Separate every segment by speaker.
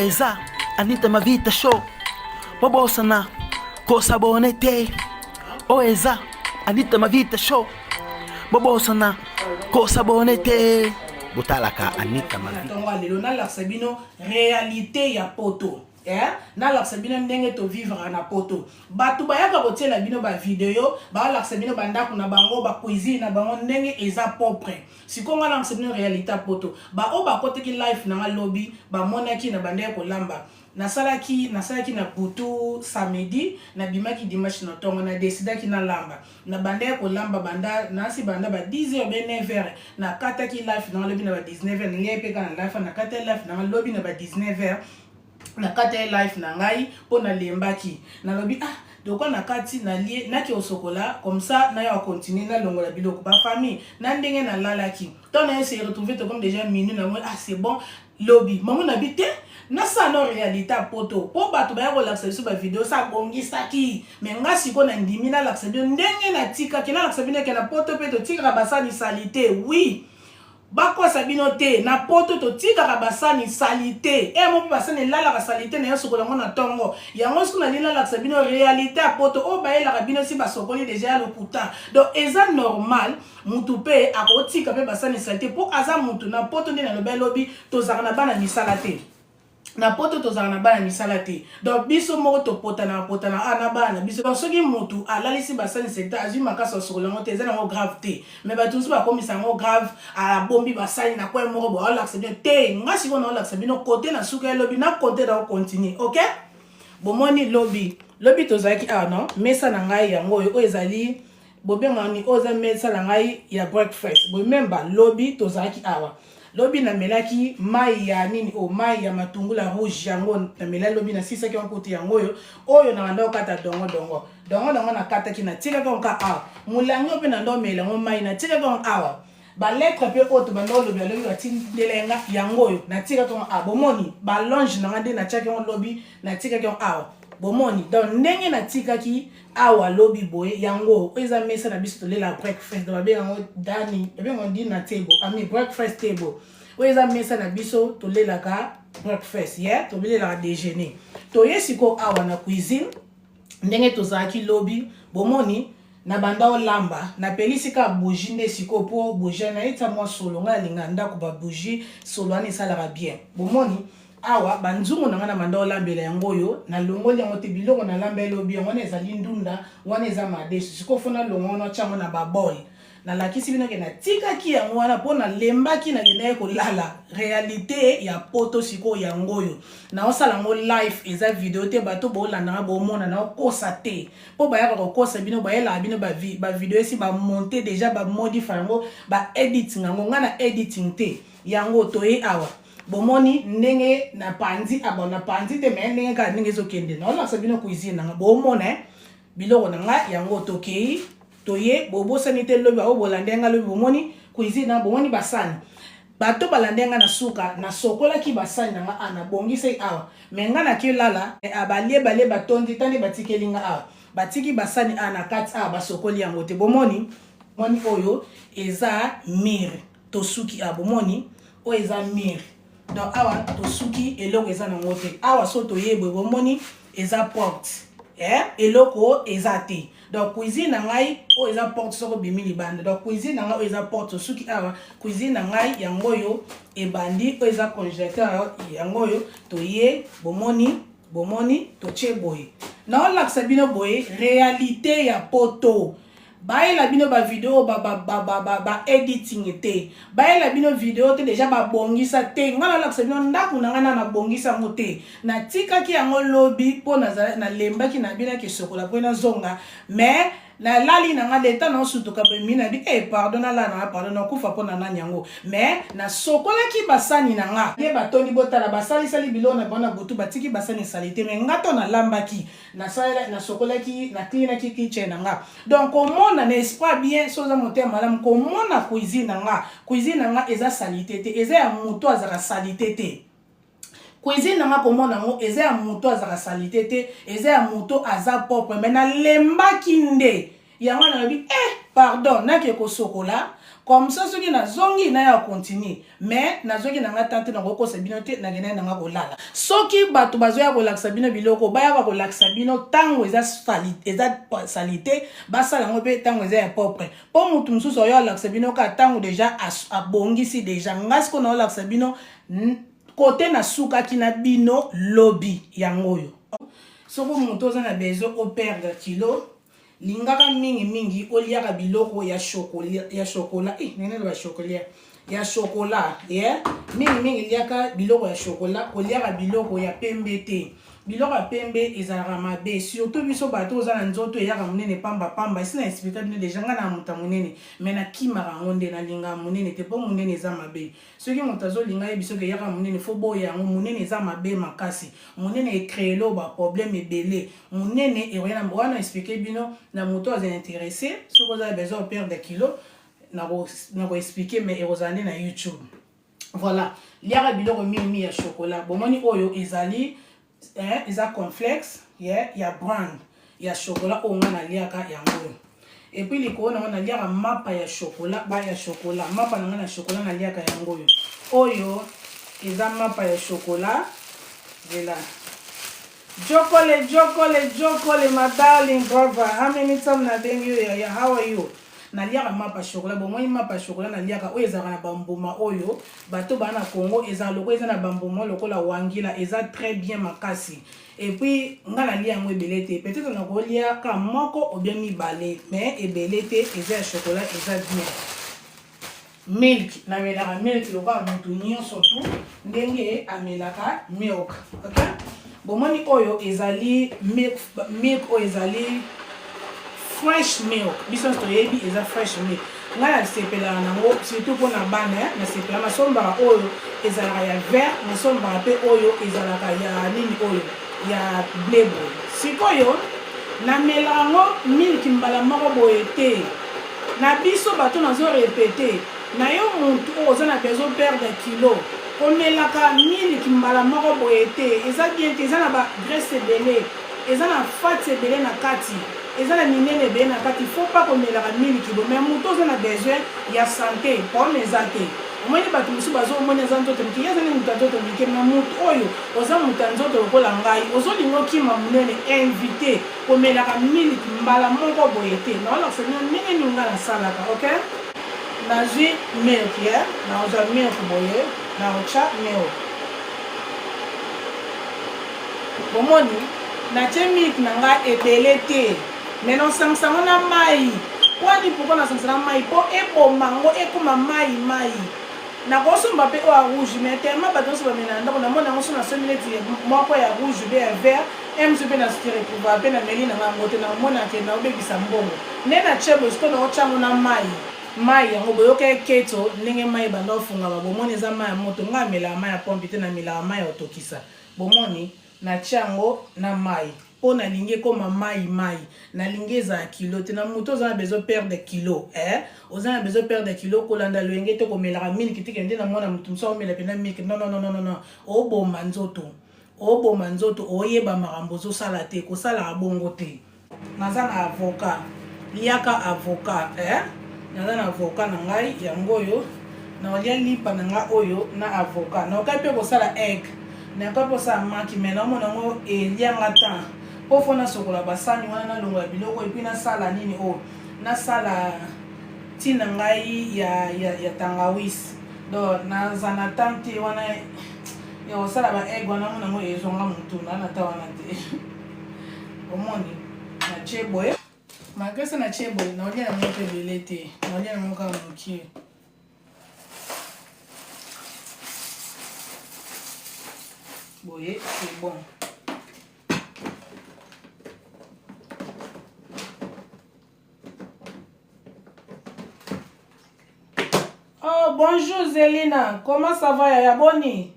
Speaker 1: Oeza, Anita Mavita Show. Bobosana, Kosabonete. Oeza, Anita Mavita Show. Bobosana, Kosabonete. Botalaka, Anita Mavita.
Speaker 2: Lelo la sabino réalité ya poto. Na la sabino ndenge to vivre na poto. Batu bayaka botiela bino ba video, ba la sabino banda kuna bango ba cuisine na bango ndenge eza propre. Sikonga la sabino réalité poto. Ba o ba kote ki live na lobby, ba monaki na banda ko lamba. Nasalaki na butu samedi na bimaki dimanche na tongo na décida ki na lamba na banda ko lamba banda nasi banda ba 10h be 9h na kata ki live na lobby na ba 19h ngepe kana live na kata live na lobby na ba 19h na kata live na ngai po na lembaki na lobby donc on a kati na lié na ki osokola comme ça na ya continuer na longola biloko ba famille na ndenge na lalaki to na se retrouver to comme déjà minute na moi c'est bon lobby maman habité na ça no réalité poto po bato ba ko laksa biso ba video sa bongisa ki mais nga siko na ndimi na laksa bio ndenge na tika ki na laksa bino ke na poto pe to tika basani salité oui bako sabino te na poto to tika basani salité e mo basani lala ka salité na yoso ko na tongo yango siko na lila laksa bino réalité poto o ba ela ka bino si basokoli déjà le puta donc eza normal mutu pe akotika pe basani salité po aza mutu na poto ndena no belobi to zakana bana misala te na poto tozala na bana misala te donc biso moko topotana na bana biso donc soki mutu alalisi basani sekta azwi makasa sokolango te eza nango grave te mais bato mosusu bakomisa yango grave abombi basali na kwe moko bo aolakisa bino te nga sikoyo na olakisa bino kote na suka ya lobi na kote na okontinue ok bomoni lobi tozalaki awa non mesa na ngai yango oyo ezali bobenga ni oza mesa na ngai ya breakfast bomemba lobi tozalaki awa lobi na melaki mai ya nini o mai ya matungula rouge yango na melaki lobi na sisa ki onkuti yango oyo na ndo kata dongo na kata ki na tika ka onka awa mulango pe na ndo melango mai na tika ka awa ba lettre pe auto ba ndo lobi lobi batindelenga yango na tika ka awa bomoni ba longe na ngade na tika ka lobi na tika ka awa bomoni donc ndenge na tika ki awa lobi boye yango eza mesa na biso tolela breakfast do babe yango dani babe yango dinner table ami breakfast table eza mesa na biso tolela ka breakfast to bilela déjeuner to yesiko awa na cuisine ndenge tozaki lobi bomoni na banda olamba na pelisi ka bougie nde siko po bougie na eta mwa solo nga linga ndako ba bougie solo ani salaka bien bomoni awa banzungu na ngana manda olambela yango yo na longoli yango te biloko na lambela lobi yango na ezali ndunda wana eza madesu siko fona longo na chango na babol na lakisi bino ke na tika ki yango wana po na lembaki na gene ko lala réalité ya poto siko yango yo na osala ngo live eza video te bato bo landa bo mona na kosa te po ba ya ko kosa bino ba yela bino ba video esi ba monter déjà ba modify ngo ba editing ngo ngana editing te yango to awa bomoni ndenge na panzi abona panzi te me ndenge ka ndenge zokende na ola sabino cuisine na bomona biloko na nga yango tokei toye bobo sanite lobi o bolandenga lobi bomoni cuisine na bomoni basani bato balandenga na suka na sokola ki basani na nga ana bongise awa menga na kilala abalie bale batondi tani batikelinga awa batiki basani ana kati awa basokoli yango te bomoni moni oyo eza mir tosuki abomoni o eza mir donc awa tosuki eloko eza nango te awa so toyebwe bomoni eza porte eloko eza te donc cuisine na ngai o eza porte soko bimi libanda donc cuisine na ngai o eza porte tosuki awa cuisine na ngai yango yo ebandi o eza congélateur yango yo toye bomoni toche boye na olakisa bino boye réalité ya poto baela bino ba video ba editing te baela bino video te déjà ba bongisa te ngana lakisa bino ndaku na ngana na bongisa ngote na tika ki yango lobi po na lembaki na bina ke sokola po na zonga mais na lali na nga leta na osutuka pe mina bi pardon na la na pardon na kufa po na nanyango mais na sokola ki basani na nga ye batoni botala basali sali bilo na bona butu batiki basani salite mais ngato na lambaki na sala na sokola ki na clean ki kitchen na nga donc comment na n'est pas bien soza moté madame comment na cuisine na nga eza salite te eza ya muto azaka salite te cuisine nga komona ngo eza ya muto azaka salite te eza ya muto aza propre mais na lembaki nde yango na bi pardon na ke ko sokola comme ça soki na zongi na ya continue mais na zongi na nga tante na ko sabino te na gena na nga kolala soki bato bazoya ko laksa bino biloko baya ko laksa bino tango eza salite basala ngo pe tango eza ya propre po mutu mususu oyo laksa bino ka tango déjà abongisi déjà ngasi ko na laksa bino côté na suka kina bino lobby yangoyo soko mutu oza na besoin o perdre kilo lingaka mingi oliaka biloko ya chocolat nene ba chocolat ya chocolat mingi liaka biloko ya chocolat oliaka biloko ya pembe te biloko ya pembe ezalaka mabe surtout biso bato oza na nzoto eyaka monene pamba esi na explika bino deja nga na moto monene me nakimaka yango nde nalinga monene te mpo monene eza mabe soki moto azolinga ye biso ke eyaka monene fo boya yango monene eza mabe makasi monene ecréelo baproblème ebele monene eroyana wana explike bino na moto aza intéressé soki oza besoin operdre kilo nako explike me ekozala nde na YouTube voilà liaka biloko mingi ya chocolat bomoni oyo ezali eza complexe ya brand ya chocolat oyo nga naliaka yango et puis likolo nango naliaka mapa ya chocolat mapa nanga na chocolat naliaka yango oyo eza mapa ya chocolat vela jokole my darling brother, how many times na bengi you ya how are you naliaka mapa chocolat bomoi mapa chocolat naliaka oyo ezalaka na bambuma oyo bato bana Congo eza loko eza na bambuma lokola wangila eza très bien makasi et puis nga nalia yango ebele te peut-être nakolia ka moko ou bien mibale mais ebele te eza ya chocolat eza bien milk namelaka milk lokola mutu nyonso tu ndenge amelaka milk ok bomoni oyo ezali milk oyo ezali fresh milk biso toyebi eza fresh milk nga nasepelaka nango surtout mpona bana nasepelaka nasombaka oyo ezalaka ya vert nasombaka mpe oyo ezalaka ya nini oyo ya blebo sikoyo namelaka yango milki mbala moko boye te na biso bato nazorepete na yo muntu oyo oza na besoin perdre kilo komelaka milki mbala moko boye te eza bien te eza na bagrese ebele eza na fati ebele na kati eza na minene ebele na kati faut pas komelaka miliki bo mais moto oza na besoin ya santé pome eza te omoni bato mosusu bazomoni eza nzoto mike ye azali moto ya nzoto mike na moto oyo oza moto ya nzoto lokola ngai ozolinga okima monene invité komelaka miliki mbala moko boye te naolakisa bino ndenge nini nga nasalaka ok nazwi milk naozwa milk boye naotya milk bomoni natie milk na nga ebele te mais nosangisango na mai wani pourquoi nasangisa na mai mpo ebomango ekoma mai nakosomba mpe oyo ya rouge mais tellement bato nyonso bamela na ndako namona yango so nasombi neti moko ya rouge mpe ya vert mosu mpe nasretrouva mpe na meli na ngango te namonake naobebisa mbongo nde na tie boye sikoyo naotyango na mai yango boyoka eketo ndenge mai banda ofungama bomoni eza mai ya moto nga amelaka mai ya pompe te namelaka mai ya otokisa bomoni natia yango na mai mpo nalingi ekoma mai nalingi ezala kilo te na moto oza na besoin perdre kilo oza na besoin perdre kilo kolanda loyenge te komelaka miliki teke nde namona motu mosu aomela mpena miliki non oboma nzoto oyeba makambo ozosala te kosalaka bongo te naza na avocat liaka avocat naza na avocat na ngai yango oyo naolia lipa na ngai oyo na avocat naokai mpe kosala egg naokai mpe kosala maki me naomona yango elianga tan po fo nasokola basani wana nalongola biloko epuis nasala nini oyo nasala ntina ngai ya tangawisi donc naza na tan te wana ya kosala baegg wana mona yango ezonga motu nanata wana te omoni natie boye magrese natie boye naolia yango mpe ebele te naolia yango kaka mokie boye c'est bon oh bonjour Zelina, comment ça va Yaya Boni?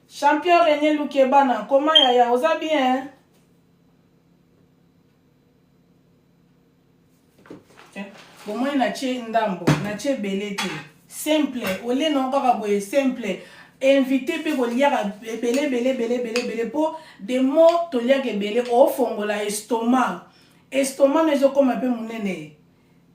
Speaker 2: Champion René Lukebana, comment Yaya, vous allez bien? Bon moi natie ndambo, natie belete, simple, ole non kaka boye simple. Invité pe ko liaka belé po des mots to liaka belé o fongola estomac. Estomac nezo koma pe munene.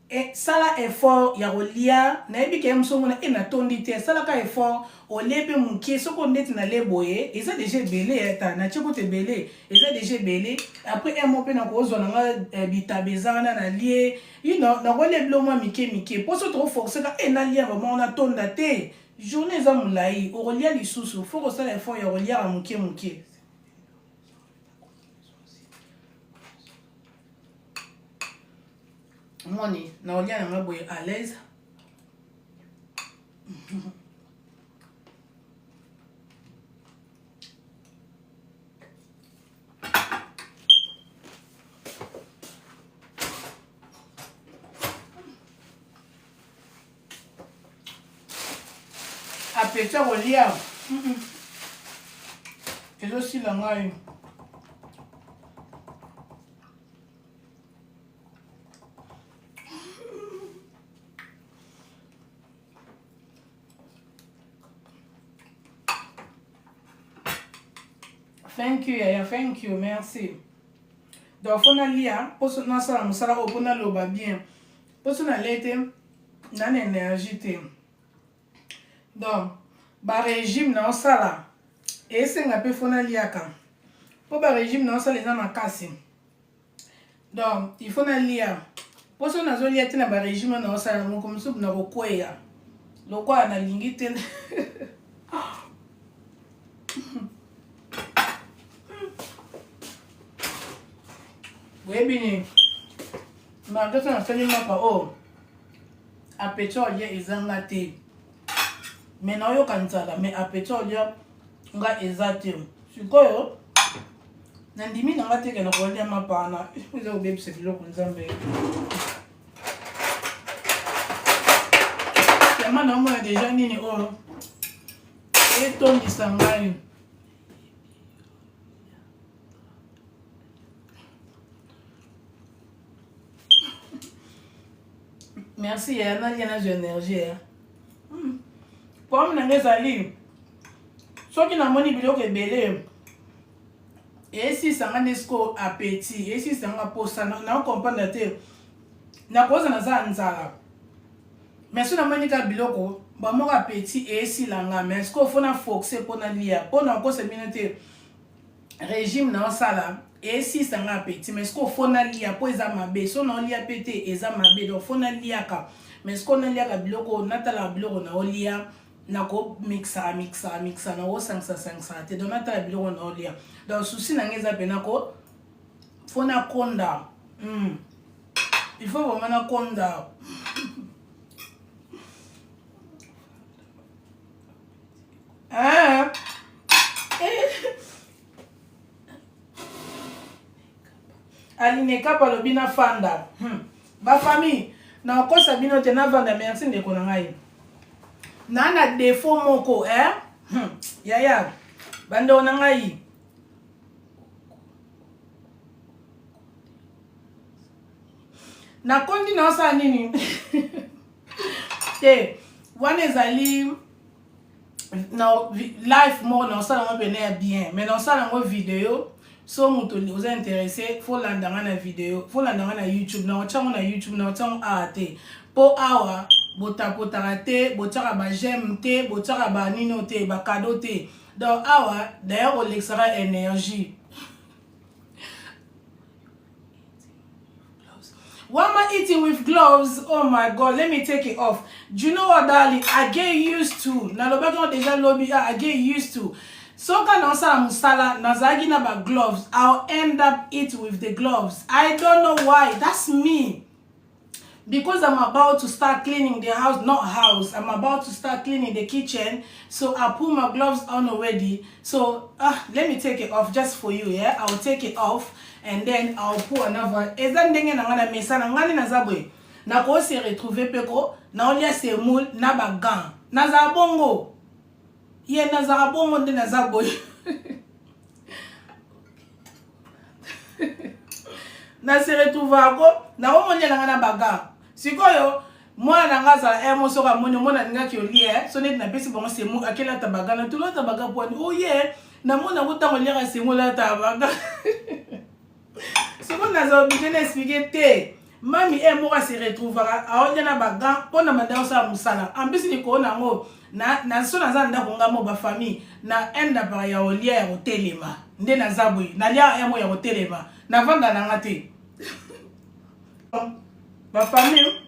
Speaker 2: et sala effort ya kolia na yebi ke msomona e na tondi te sala ka effort o lebe mukie soko ndeti na leboye eza déjà belé ta na tshiko te belé eza déjà belé après un mois pe na kozo na nga bitabezana na lie you know na ko leblo mwa mike poso trop forcer ka e na lia vraiment na tonda te journée za mulai o kolia lisusu faut ko sala effort ya kolia a mukie Moni, na olia na boye à l'aise. Appétit olia. Et aussi la ngai. Thank you, Yaya. Thank you. Merci. Donc, faut na lia, pour ce na sala musala au na loba bien. Pour ce na lete, na énergie te. Donc, ba régime na sala. Et c'est nga pe faut na lia ka. Pour ba régime na sala les makasi. Donc, il faut na lia. Pour ce na zo lia te na ba régime na sala mo comme soup na kokweya. Lokwa na lingi te. Webini magasa na sali mapa o appétit olia ezanga te mais na yo kanzala mais appétit olia nga ezate sikoyo na ndimi na nga te ke na kolia mapa na uza obebisa biloko nzambe yama na omona déjà nini o etondisa ngai Merci, il y a de l'énergie. Comme on a dit, ceux qui n'ont pas de belé, et si ça a un appétit, et si ça a un poste, on comprend que na cause na za nzala. Mais si on a un biloko, ba mo appétit et si la nga, mais ce qu'il faut na foxer pour na lia, pour na cause minute régime na sala. Et si ça a appétit, mais ce qu'on fait na lia pour eza mabe, so na lia pété eza mabe, donc faut na lia ka. Mais ce qu'on a lia ka biloko, natala biloko na olia, na ko mixa na o 500 te donc natala biloko na olia. Donc souci na ngeza pena ko faut na konda. Il faut vraiment na konda. Aline kapa lobina fanda. Ba famille na okosa bino te na vanda merci ndeko na ngai. Na na défaut moko Yaya. Bando na ngai. Na kondi na osa nini? Wana ezali na live mo na osa na pene bien, mais na osa na vidéo. So muto vous êtes intéressé, faut l'andanga na vidéo, faut l'andanga na YouTube, na otchango na YouTube, na otchango aate. Po awa, bota rate, botara ba j'aime te, botara ba nino te, ba cadeau te. Donc awa, d'ailleurs on l'extra énergie. Why am I eating with gloves? Oh my God, let me take it off. Do you know what, darling? I get used to. Na lobaka deja lobby, I get used to. So quand on sala musala, nazagi na ba gloves, I'll end up eating with the gloves. I don't know why. That's me. Because I'm about to start cleaning the house, not house. I'm about to start cleaning the kitchen. So I put my gloves on already. So let me take it off just for you, yeah? I'll take it off and then I'll put another. Eza ndenge na ngana mesa na ngani na zabwe. Na ko se retrouver peko, na olia se moule na ba gant. Na za bongo. Ye na za bongo de na za boy. Na se retrouver ako, na omonye na ngana ba gant. Sikoyo mwana ngaza moso ka moni mona nga ki olie so net na pesi bongo se mu akela tabaga na tulo tabaga poni oh yeah na mona butango liaka se mu la tabaga so mona za obligé d'expliquer te mami moko se retrouvera aonde na bagan pona madao sa musala en plus ni ko na ngo na so na zanda ko ngamo ba famille na enda par ya olia ya hotelema nde na zabui na lia ya mo ya hotelema na vanga na ngate ba famille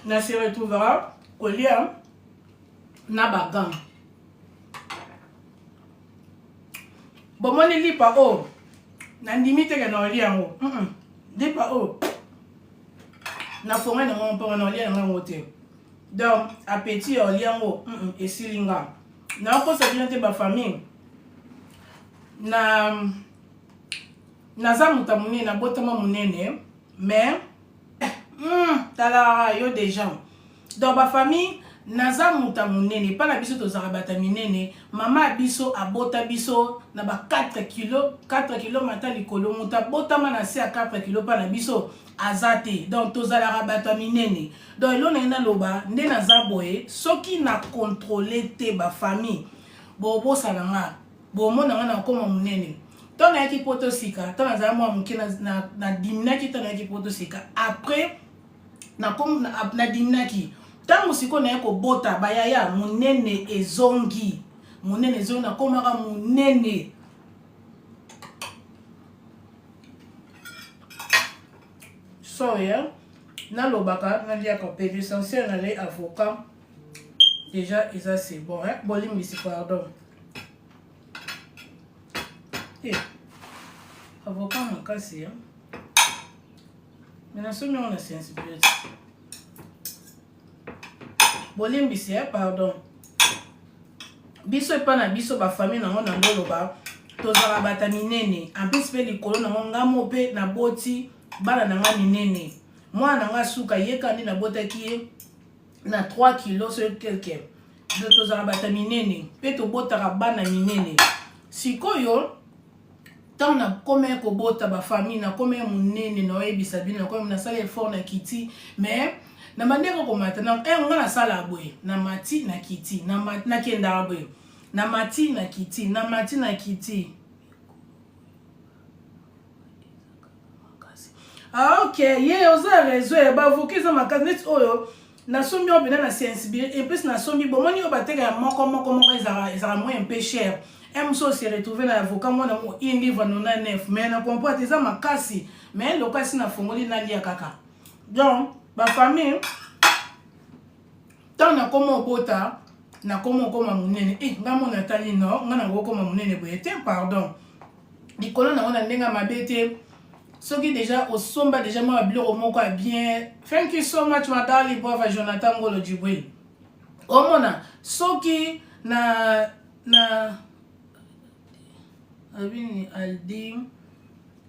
Speaker 2: na se retrouvera olia na bagan bomoni lipa o na ndimite ke na olia ngo lipa o na fonga na mon pa na olia ngo te donc appétit olia ngo esilinga na ko sa bien te ba famille na za muta munene na botama munene mais tala yo déjà donc ba famille naza muta munene pa na biso tozaka bata minene mama biso abota biso na ba 4 kilo mata likolo muta botama na se a 4 kilo pa na biso azate donc tozalaka bata minene donc elona ina loba nde naza boye soki na contrôler te ba famille bobo salanga bomona nga na koma munene to na yaki poto sika to na za mwa muke na dimnaki to na yaki poto sika après na kom na dimnaki tango siko na yako bota bayaya munene ezongi na komaka munene so ya na lobaka na dia ko pe l'essentiel na les avocats déjà ça c'est bon hein bolim ici pardon avocat makasi hein mais na somi on a sensibilité bolimbisi pardon biso epa na biso ba famille nango na ngoloba tozala bata minene en plus pe likolo nango ngamo pe na boti bana nanga minene mwana nga suka yekani na botaki ye na 3 kilos sur quelque de tozala bata minene pe tobotaka bana minene sikoyo tant na comme ko bota ba famille na comme munene na oyebisa bino na comme na sala effort na kiti mais na mandeko ko matana nga na sala boye na mati na kiti na kenda boye na mati na kiti na mati na kiti ok ye oza réseau e ba vokiza makaznet oyo na sombi obena na sensibilité et plus na sombi bomoni obateka ya moko ezara moins un peu cher so se retrouver na avocat moi na mo in livre 99 mais na comprendre eza makasi mais lokasi na fongoli na lia kaka donc ba famille tant na komo bota na komo koma munene ngamo na tali no ngana ngo koma munene boye te pardon likolo na ona ndenga mabete soki déjà au somba déjà moi biloko moko bien thank you so much madali brava Jonathan Ngolo Djibwe omona soki na abini Aldi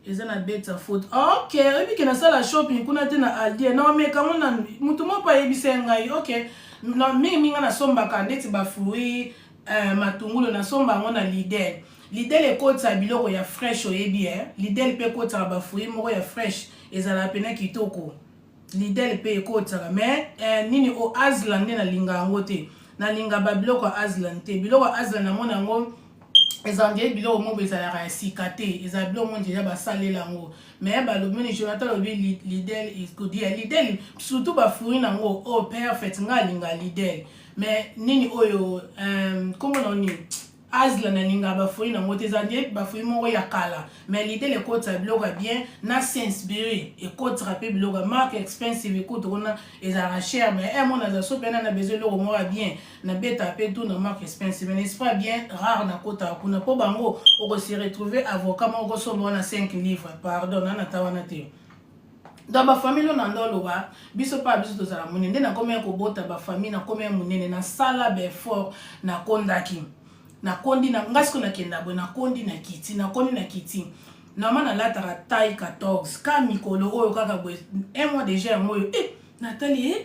Speaker 2: eza na beta foot ok ebi ke na sala shopping kuna te na Aldi na me kamona mutu mo pa yebisa ngai ok na mingi nga na sombaka ndeti ba fruit matungulu na somba ngo na Lidl ekotsa biloko ya fresh oyebi Lidl pe kotsa ba fruit moko ya fresh ezala pena kitoko Lidl pe ekotsa mais nini o Aslan na linga ngo te na linga ba biloko Aslan te biloko Aslan na mona ngo ezandie biloko mo bezala ya sikate ezala biloko mo déjà basalela ngo mais ba lo mini Jonathan lobi Lidl Lidl surtout ba fruit na ngo oh perfect nga linga Lidl mais nini oyo comment on dit Aslan na linga ba fruit na ngo te ezandie ba fruit mo ya kala mais Lidl ekota biloko bien na Sainsbury ekota pe biloko marque expensive ekota ona ezala cher mais mon na so pena na besoin lo mo bien na beta pe tout na marque expensive n'est pas bien rare na kota kuna po bango o se retrouver avocat mo ko so na 5 livres pardon na tawana te dans ba famille on ndolo ba biso pa biso tozala munene na combien ko bota ba famille na combien munene na sala be fort na kondaki na kondi na ngasiko na kenda bo na kondi na kiti na kondi na kiti na mana latara taille 14 ka mikolo oyo kaka bo un mois déjà moyo Nathalie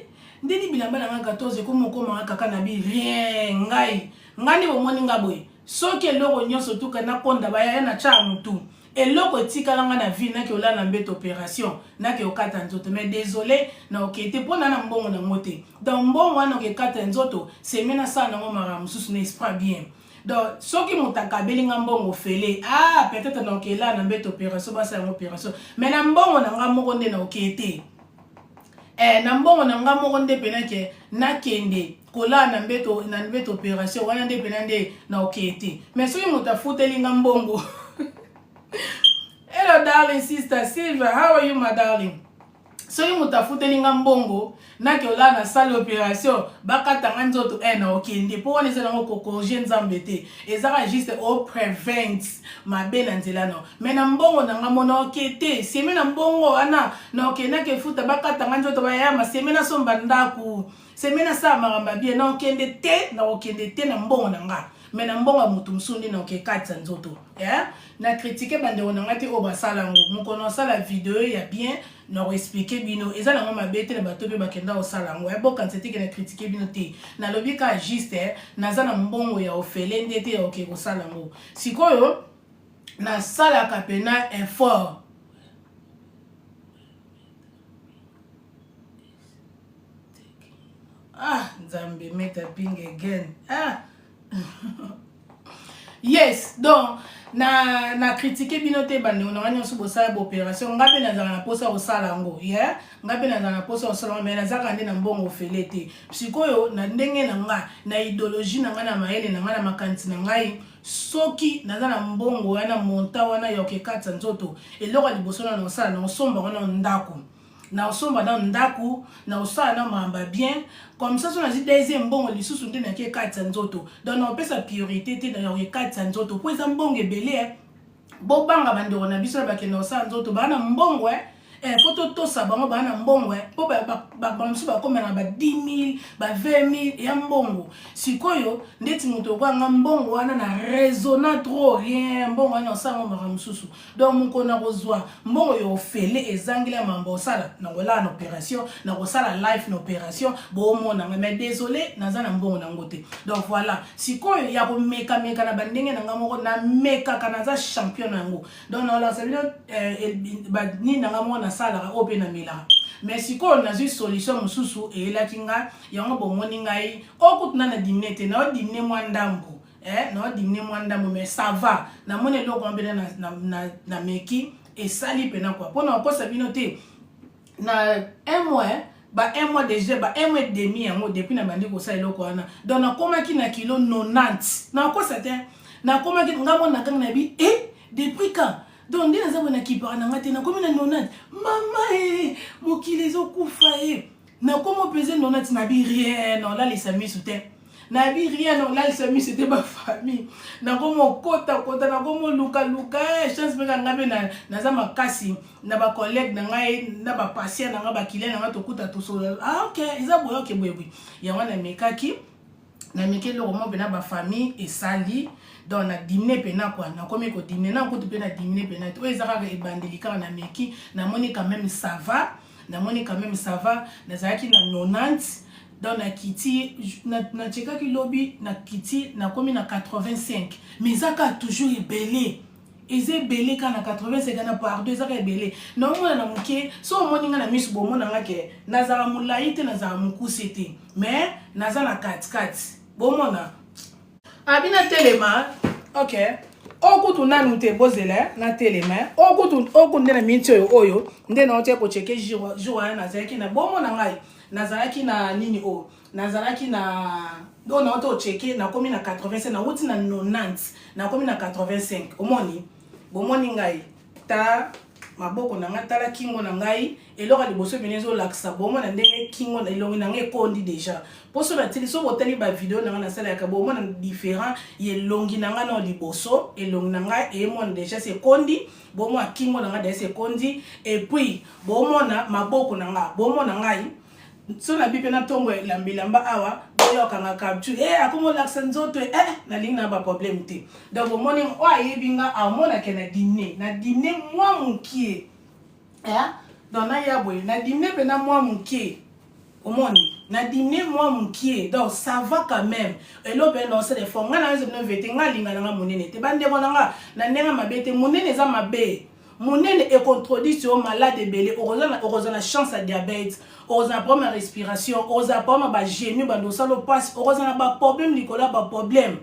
Speaker 2: ndeni bilamba na 14 ko moko ma kaka na bi rien ngai ngani bo moni ngaboy soki eloko nyonso tuka na konda ba ya na cha mutu eloko tikala nga na vie na ke ola na mbete opération na ke okata nzoto mais désolé na okete pona na mbongo na mote donc mbongo wana ke kata nzoto semena sana ngo mara mususu n'est pas bien donc soki mutaka belinga mbongo fele ah peut-être donc là na mbete opération basa ya opération mais na mbongo na nga moko nde na okete na mbongo na nga moko nde pena ke nakende kola na mbete opération wana nde pena nde na okete mais soki mutafuteli nga mbongo hello darling sister Silva, how are you my darling? Soki mutafuteli nga mbongo nake ola na salle opération bakatanga nzoto na okende po wana eza nango kokorige nzambe te ezaka juste o prevent mabe na nzela no mais na mbongo na nga mona okete seme na mbongo wana na okende ke futa bakatanga nzoto bayama seme na somba ndaku seme na sa maramba bien na okende te na mbongo na nga mais na mbongo mutu musundi na okekatsa nzoto na critiquer bande onanga te o basala ngo mukono sala vidéo ya bien na expliquer bino eza nango mabete na bato be bakenda osala ngo boka nsete ke na critiquer bino te na lobi ka juste naza na mbongo ya ofele ndete ya oke kosala ngo sikoyo na sala ka pena effort nzambe meta ping again yes donc na critiquer bino te bande on a nyonso bosala opération ngape nazala na posa osala ngo ngape nazala na posa osala mais nazaka nde na mbongo ofele te sikoyo na ndenge na nga na idéologie na nga na mayele na nga na makanisi na ngai soki naza na mbongo wana monta wana ya okekatsa nzoto eloko liboso na osala na osomba wana ndako na osomba na ndaku na osala na mamba bien comme ça son azi deuxième mbongo lisusu nde na kekatsa nzoto donc na opesa priorité te na okekatsa nzoto po eza mbongo ebele bobanga bandeko na biso bakende osala nzoto bana mbongo foto tosa bango bana mbongo po bamosusu bakomela ba 10 000 ba 20 000 ya mbongo sikoyo ndeti moto okwanga mbongo wana na raisonna trop rien mbongo wana osango maka mosusu donc mokona kozwa mbongo yo ofele ezangila mambo osala na kola na opération na kosala life na opération bomona mais désolé naza na mbongo nango te donc voilà sikoyo ya komeka na bandenge na nga moko na meka kana za champion nango donc na la sabino ni na nga moko sala ope na mela mais sikoyo nazwi solution mosusu eyelaki nga yango bomoni ngai okutuna na dimine na odimine mwa ndambo na odimine mwa ndambo mais ça va namoni eloko ambele na meki esali pena kwa mpona okosa bino te na un mois déjà un mois et demi yango depuis na bandi kosala eloko wana donc nakomaki na kilo 90 nakosa te nakomaki nga mona nakanga na bi depuis quand donc ndena nzambe na kipara na ngate na komi na 90 mama mokili ezokufa na komo pese 90 na bi rien non là les amis soute na bi rien non là les amis c'était ma famille na komo kota na komo luka chance pe ngabe na za makasi na ba collègue na ngai na ba patient na nga ba client na nga tokuta tosola ok eza boyo ok boyo yango na mekaki na mekeli lo mo bena ba famille esali donc na dîner pena quoi na komi ko dîner na kutu pena dîner pena to ezaka ebandelika na meki na moni quand même ça va na zaki na 90 donc na kiti na cheka ki lobby na kiti na komi na 85 mais zaka toujours ebelé ezebele kana 85 na par 2 zaka ebelé na mona na muke so moni nga na misu bo mona nga ke nazara mulaite nazara mukusete mais nazana 4 bo mona abina telema ok okutu nanu te bozela na telema okutu ndena minti oyo ndena ote ko cheke jour na zaki na bomo na ngai nazalaki na nini nazalaki na do na oto cheke na komi na 85 na wuti na 90 na komi na 85 omoni bomoni ngai ta maboko na nga tala kingo na ngai eloko liboso benezo laksa bomo na ndenge kingo na elongi na ngai kondi déjà poso na tili so botali ba video na nga na sala ya bomo na différent elongi na nga na liboso elongi na nga e mon déjà c'est kondi bomo a kingo na nga déjà c'est kondi et puis bomo na maboko na nga bomo na ngai so na bipe na tongo la bilamba awa boyo kanga capture akomo laksa nzoto na linga ba problème te donc bomoni o ayebinga amona ke na dîner moi mukie donc na ya boy na dîner pe na moi mukie omoni na dîner moi mukie donc ça va quand même elo ben non c'est des fonds ngana zo no vete ngalinga na monene te bande bonanga na nenga mabete monene za mabe monene e contredit sur malade belé orozana chance à diabète orozana problème à respiration orozana problème ba genou ba dosalo passe orozana ba problème likola ba problème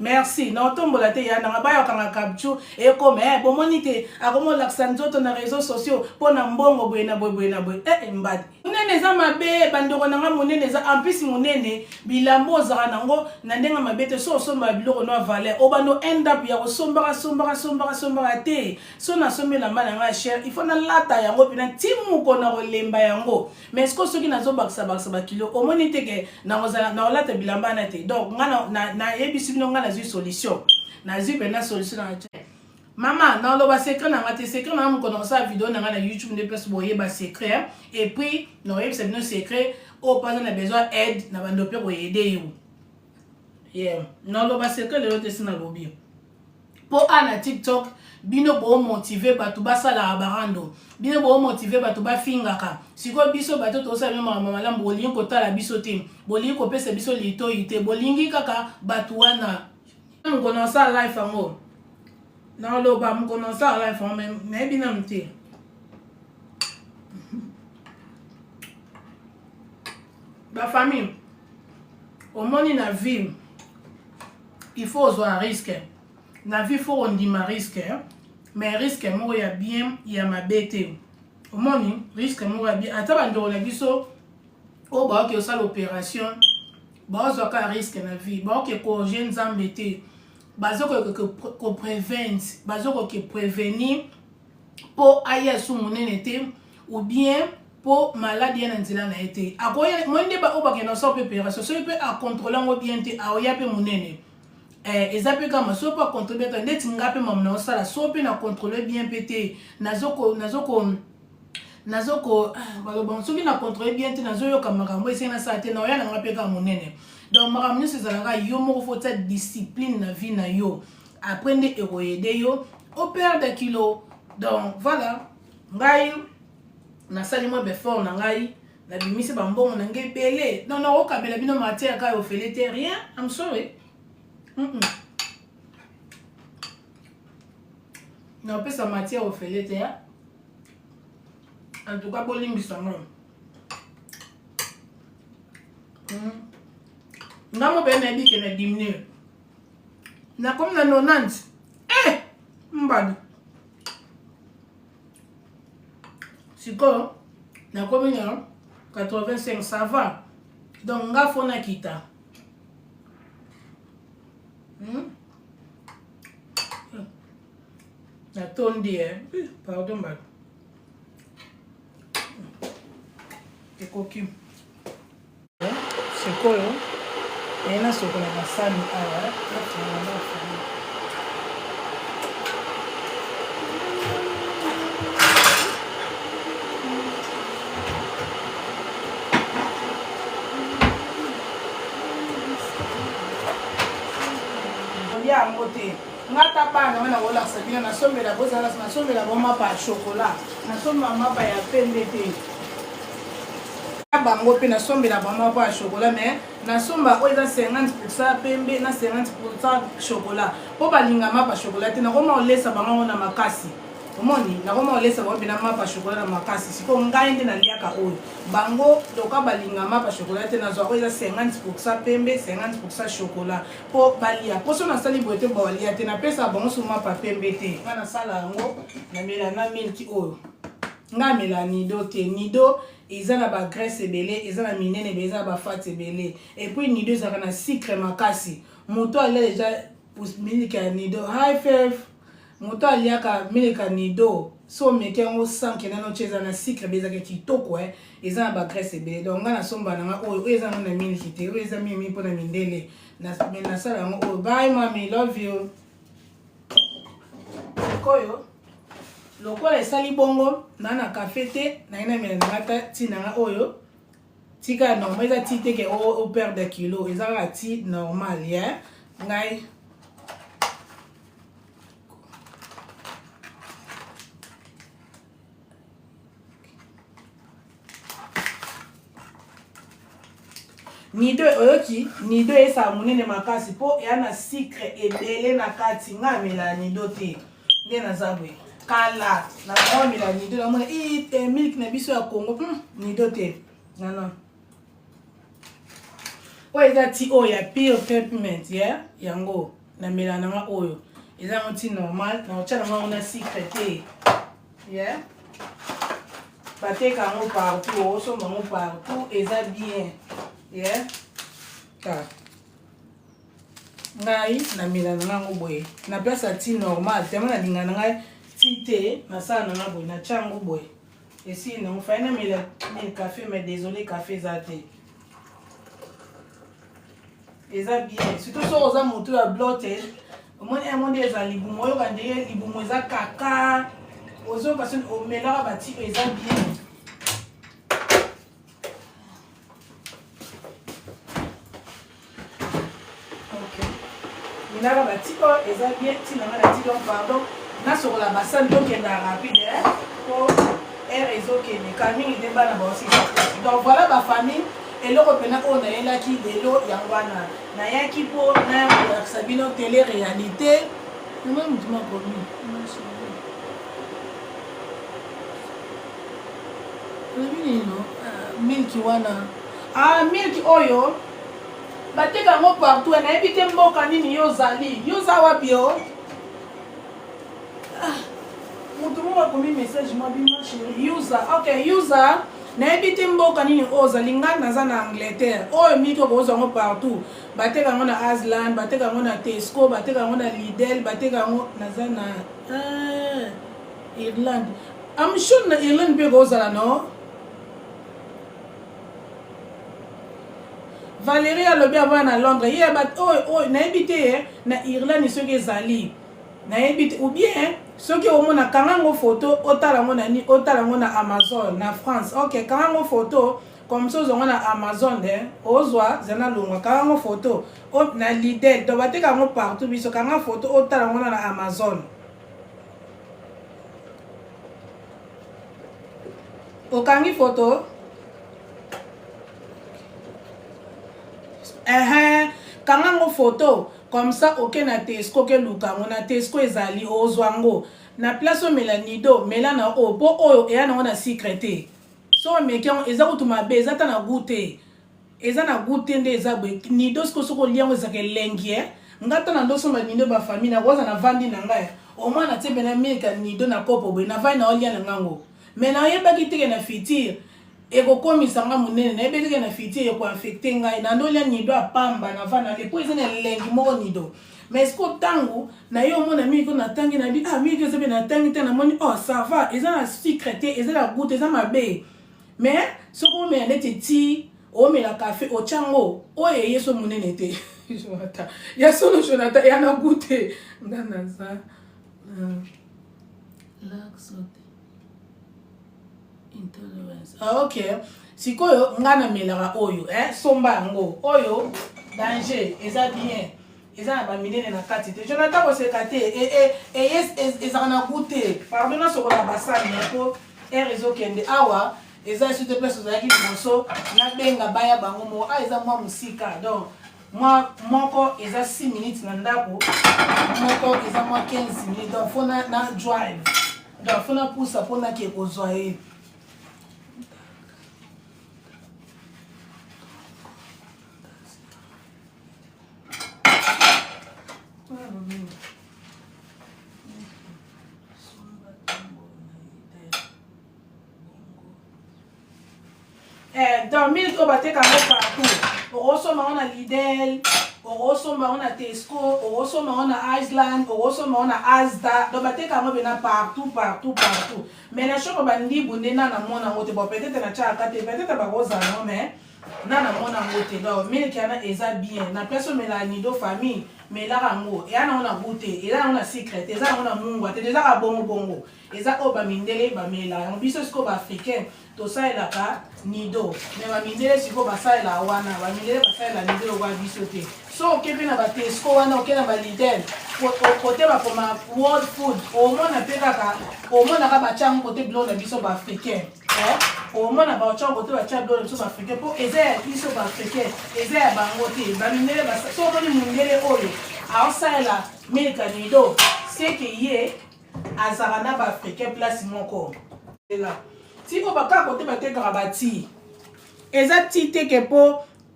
Speaker 2: merci na otombola te ya nanga bayokanga kapchu ekome bomoni te akomolakisa nzoto na réseaux sociaux mpo na mbongo boye na boye boye na boye mbadi monene eza mabe bandeko nanga monene eza ampisi monene bilambo ozaka nango na ndenge mabe te so osombaka biloko no valeur obando end up ya kosombaka te so nasombi elamba na ngai cher il faut nalata yango mpena timuko na kolemba yango mais ceque soki nazobakisa bakilo omoni te ke nakolata bilamba na te donc nga nayebisi bino nga nazwi solution nazwi mpena solution na mama naloba secret na nga te secret na nga mokono kosala video na nga na youtube nde place boyeba secret et puis naoyebisa bino secret oyo mpanza na besoin aide na bando mpe koyede yo naloba secret lelo te si nalobi mpo ana tiktok bino bomotive bato basalaka barando bino bomotive bato bafingaka sikoyo biso bato tosala bino makambo malamu bolingi kotala biso te bolingi kopesa biso litoi te bolingi kaka bato wana mokono osala life yango naloba mokono osala life yango nayebi nanu te bafamille omoni na vie il faut ozwa risque na vie faut ondima risque mais risque moko ya bien ya mabe te omoni risque moko ya bien ata bandeko na biso oyo baoki osala opération baozwaka risque na vie baoki korige nzambe te bazokoki prévenir mpo aya su monene te ou bien mpo maladi ya na nzela na ye te akoya moi nde oyo bakenda osala mpe opération soki mpe akontrole yango bien te aoya mpe monene eza mpe kama so mpe akontrole bien te ndeti nga mpe mamu na osala so mpe na controle bien mpe te baloba soki na controle bien te nazoyoka makambo esenge nasala te naoya nanga mpe kaka monene donc makambo nyonso ezalaka yo moko fo tia discipline na vie na yo après nde ekoyede yo operde kilo donc voilà ngai nasali mwa befort na ngai nabimisi bambongo na ngai ebele non okabela bino matière kaka ofele te rien I'm sorry naopesa matière ofele te en tout cas bolimbisa ngo nga mobe nayebi ke na diminue nakomi na 90 mbadi sikoyo nakomi na 85 ça va donc nga fo nakita natondi pardon mbadi ekoki sikoyo ena sokola masani awa yango te ngata bana wana olakisa bino nasombela bozala nasombela bomapa ya chokola nasombela mapa ya pembe te bango mpe nasombela bamapa ya chokola mais nasomba oyo eza 50% pembe na 50% chokola mpo balinga mapa chokola te nakoma olesa bango na makasi omoni nakoma olesa bango mpena mapa chokola na makasi siko ngai nde naliaka oyo bango loka balinga mapa chokola te nazwa oyo eza 50% pembe 50% chokola mpo balia mposo nasali boye te balia te napesa bango so mapa pembe te nga nasala yango namela na milki oyo nga mela nido te nido eza na bagraisse ebele eza na minene ebele eza na bafate ebele epuis nido ezalaka na sucre makasi moto alia deja miliki ya nido high fef moto aliaka miliki ya nido so omeki yango sankena notie eza na sucre ebele ezaka kitoko eza na bagraisse ebele donc nga nasomba nanga oyo eza ngo na miliki te oyo eza mimi mpo na mindele nasala yango oyo bye mami love you koyo lokola esali bongo na kafe te naina mela nanga tinanga oyo tika normal eza ti teke o perdre kilo eza kaka ti normal ngai nido oyoki nido esa monene makasi mpo eya na sucre ebele na kati nga mela nido te nde naza boye kala na komela nido na mona milk na biso ya Congo nido te non oyo eza ti oyo ya pure peppermint yango na melananga oyo eza un ti normal na otia nango na sucre te yeah bateka yango partout osomba yango partout eza bien yeah ka ngai na melananga yango boye na place ya ti normal tellement nalinga na ngai ti te nasala nanga boye natia yango boye esi nango fai na mela café mais désolé café eza te eza bien surtout so oza moto ya blote omoni emonde eza libumu oyoka ndenge libumu eza kaka ozoyoka so omelaka bati oyo eza bien melaka bati oyo eza bien ntinanga na ti donc pardon nasokola basani tokenda rapide po aire ezokende ka mingi nde bana baosisa donc voilà bafamille eloko mpena oyo nayelaki lelo yango wana nayaki mpo nayakisa bino tele réalité nanga motu makomi oyebi nino milki wana milki oyo bateka yango partout nayebi te mboka nini yo ozali yo oza wapi yo motu moko akomi message mwa bima chéri user ok user nayebi te mboka nini oyo ozali ngai naza na Angleterre oyo miki okozwa yango partout bateka yango na Aslan bateka yango na Tesco bateka yango na Lidl bateka yango naza na Irlande I'm sure na Irlande mpe kozala no Valérie alobi ava na Londres ye bat oyo nayebi te na Irlande soki ezali nayebi te ou bien soki omona kanga ngo photo otala ngo na ni otala ngo na Amazon na France ok kanga ngo photo comme ça ozongo na Amazon ozwa zana longwa kanga ngo photo na Lidl to bateka ngo partout biso kanga photo otala ngo na Amazon okangi photo kanga ngo photo comme ça ok na Tesco ke lukango na Tesco ezali ozwango na place melanido melana o po oyo eya nango na secret so mekiango eza kutuma be eza ta na goûter eza na goûter nde eza boye nido soko liango eza ke lengie ngata na ndoso ma nido ba famille na koza na vandi na ngai o mwana tebe na meka nido na kopo boye na vai na olia na ngango mais na yeba kitike na fitir ekokomisa nga munene na yebeteke na fitir ekoinfecte ngai na ndolia nido apamba na vana lepo eza na lengi moko nido mais est-ce que tango na yo mona miki ko natangi na bi miki eza be natangi te na moni oh ça va eza na secret eza la goûte eza mabe mais soko me nete ti o me la café o chango o yeso munene te jota ya solo jonata ya na goûte ndana za laxote intolerance ok sikoyo ngana melaka oyo somba yango oyo danger eza bien eza na baminene na kati te jonathan koseka te ezaka na goûte pardon nasokola basani po aire ezokende awa eza esute place ozalaki liboso nabenga baya bango moko eza mwa mosika donc moko eza 6 minutes na ndako moko eza mwa 15 minutes donc fo na drive donc fo na pusa mpo nake kozwa ye donc milk oyo batekanga partout okosomba ngo na Lidl okosomba ngo na Tesco okosomba ngo na Iceland okosomba ngo na Asda donc batekanga ngo bena partout mais na shoko bandibu nde nana mona ngo te bon peut-être na tiaka te peut-être bakozala ngo mais nana mona ngo te donc milk yana eza bien na place omela nido famille melaka ngo eya nango na goûte eza nango na secret eza nango na mungwa te ezaka bongo eza oyo bamindele bamela yango biso sikoyo baafricain tosalelaka nido mais bamindele sikoyo basalela wana bamindele basalela nido lokola biso te so oke mpe na batesco wana oke na balidel kote bakoma world food omona mpe kaka omonaka batiango kote biloko na biso baafricain omona baotiango kote batia biloko na biso baafricain mpo eza ya biso baafricain eza ya bango te bamindele so omoni mundele oyo aosalela milka nido seke ye azala na baafricain place moko ti oyo bakaka kote batekaka bati eza ti teke mpo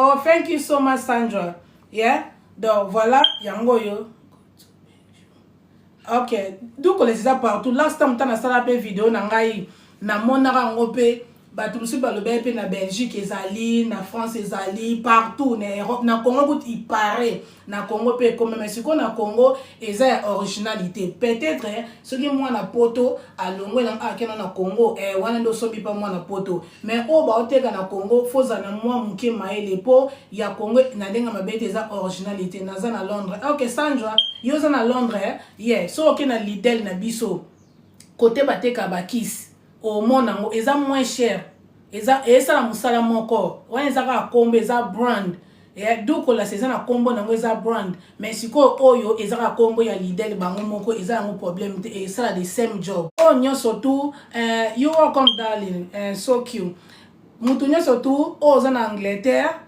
Speaker 2: Oh, thank you so much, Sandra. Yeah? Donc, voilà, yango yo. Ok. Donc, les ça partout. Last time, on a fait la vidéo, na monara ngope. Batulusi balobe pe na Belgique ezali, na France ezali, partout, na Europe, na Congo bout il paraît, na Congo pe comme mais ce qu'on a Congo eza originalité. Peut-être ce qui moi na poto à longo na akena na Congo wana ndo sobi pa moi na poto. Mais o ba oteka na Congo foza na moi muke maele po ya Congo na denga mabete eza originalité naza na Londres. OK Sandra, yo za na Londres, yeah, so OK na Lidl na biso. Côté bateka bakis. Au monde eza moins cher eza la musala moko wana eza ka kombo eza brand donc la saison na kombo nango eza brand mais siko oyo eza ka kombo ya Lidl bango moko eza un problème te et ça the same job oh nyonso tout you welcome darling so cute mutu nyonso tout oza na Angleterre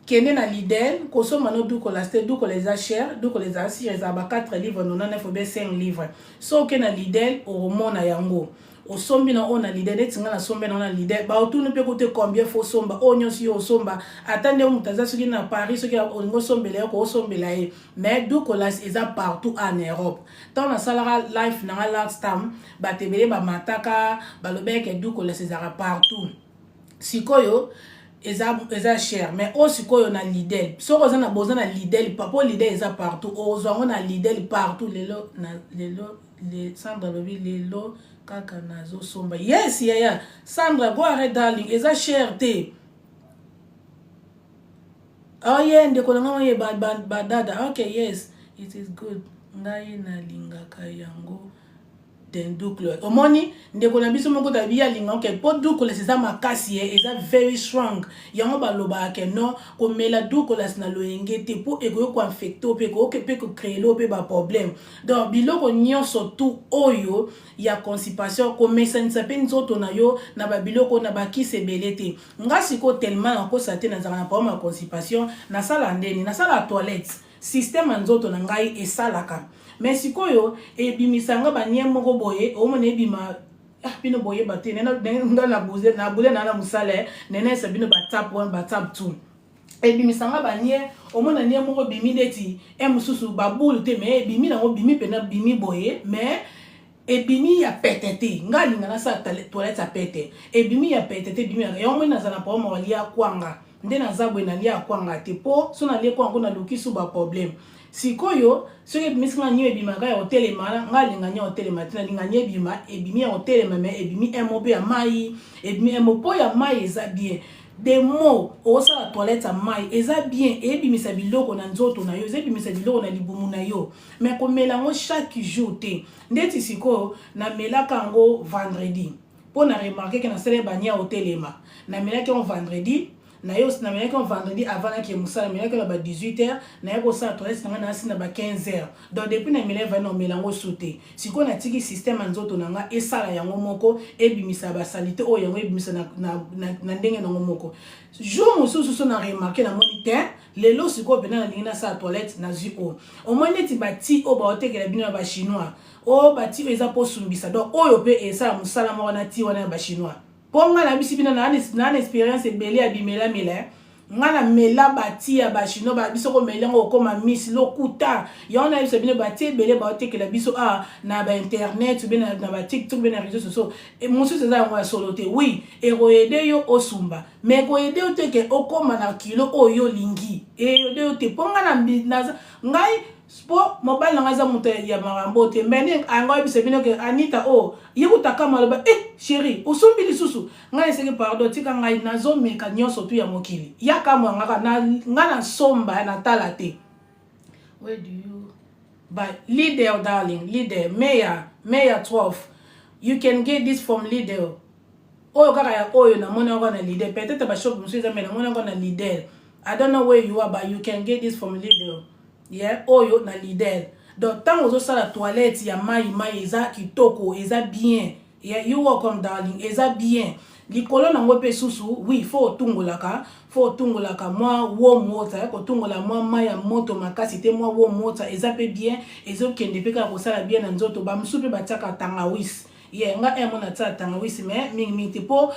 Speaker 2: kende na Lidl kosoma no duko la ste duko les cher duko les assis eza ba 4 livres 99 ou 5 livres so ke na Lidl o mona yango au sombi na on a l'idée de tinga na sombe na on a l'idée ba autour ne peut coûter combien faut somba onyo si au somba attendez on mutaza ce qui na Paris ce qui on go sombe là ko sombe là mais do colas eza partout en Europe tant na salara life na last time ba tebele ba mataka ba lobeke do colas eza partout sikoyo eza cher mais au sikoyo na Lidl so ko na boza na Lidl papa Lidl eza partout au zo na Lidl partout les Sandra Lobi lelo kaka nazo somba yes yeah Sandra go arrête darling eza cher te oh yeah ndeko na ngwa ye badada okay yes it is good ngai na lingaka yango den double omoni ndeko na biso moko tabiya linga okay po double c'est ça makasi eza very strong yango baloba ke no ko mela double na loyenge te po ego ko infecto pe ko créer lo pe ba problème donc biloko nyonso tout oyo ya constipation ko mesanisa pe nzoto na yo na ba biloko na ba kisebele te ngasi ko tellement na ko sate na zana problème ya constipation na sala ndeni na sala toilette système nzoto na ngai esalaka mais sikoyo ebimisanga banye moko boye omona ebima bino boye bate nena na buze na bule na musale nena sabino batap 1 batap 2 ebimisanga banye omona nie moko bimi deti mususu babulu te mais ebimi na bimi pena bimi boye mais ebimi ya petete ngali ngana sa toilette ya pete ebimi ya petete bimi ya omona za na pa mo lia kwanga ndena zabwe na lia kwanga te po so na lia kwanga na lukisu ba problème sikoyo soki misinga nyo ebimaka ya hotelema ngalinga nyo hotelema tina linga nyo ebima ebimi ya hotelema mais ebimi emo pe ya mai ebimi emo po ya mai eza bien des mots osa la toilette ya mai eza bien ebimisa biloko na nzoto na yo eza ebimisa biloko na libumu na yo mais komela ngo chaque jour te ndeti sikoyo na melaka ngo vendredi po na remarquer que na sele banya hotelema na melaka ngo vendredi na yo na melaka vendredi avant na ki musala melaka na ba 18h na yako sa toilette na na sina ba 15h donc depuis na meleva na melango sauté siko na tiki système nzoto na nga esala yango moko ebimisa ba salite o yango ebimisa na ndenge na moko jour mususu so na remarquer na moniteur lelo siko pena na lingina sa toilette na zuo au moins neti bati o ba otekela bino ba chinois o bati eza po sumbisa donc oyo pe esala musala mo na ti wana ba chinois ponga na bisi bina na expérience ebele ya bimela mela ngana mela bati ya bashino ba biso ko melengo koma miss lokuta yona biso bina bati ebele ba otekela biso na ba internet bina na ba TikTok bina réseaux sociaux et monsieur ça ngwa solote oui et roede yo osumba mais ko ede oteke okoma na kilo oyo lingi e ode ote ponga na ngai sport mobile na ngaza muta ya marambo te mbene angoy bise bino ke Anita yekutaka maloba chérie osombi lisusu ngai seke pardon tika ngai nazo meka nyonso tu ya mokili yaka mwa ngana somba na tala te where do you buy Lidl darling Lidl Meya 12 you can get this from Lidl oyo kaka ya oyo na mona ko na Lidl peut-être ba shop monsieur za na mona ko na Lidl I don't know where you are but you can get this from Lidl yeah oyo na Lidl donc tant ozo sala toilette ya mai eza kitoko eza bien yeah you welcome darling eza bien likolo na ngope susu oui faut tungolaka moi warm water ko tungola moi mai ya moto makasi te moi warm water eza pe bien ezo kende pe ka ko sala bien na nzoto ba msupe ba tsaka tangawisi yeah nga mona tsaka tangawisi mais mingi te po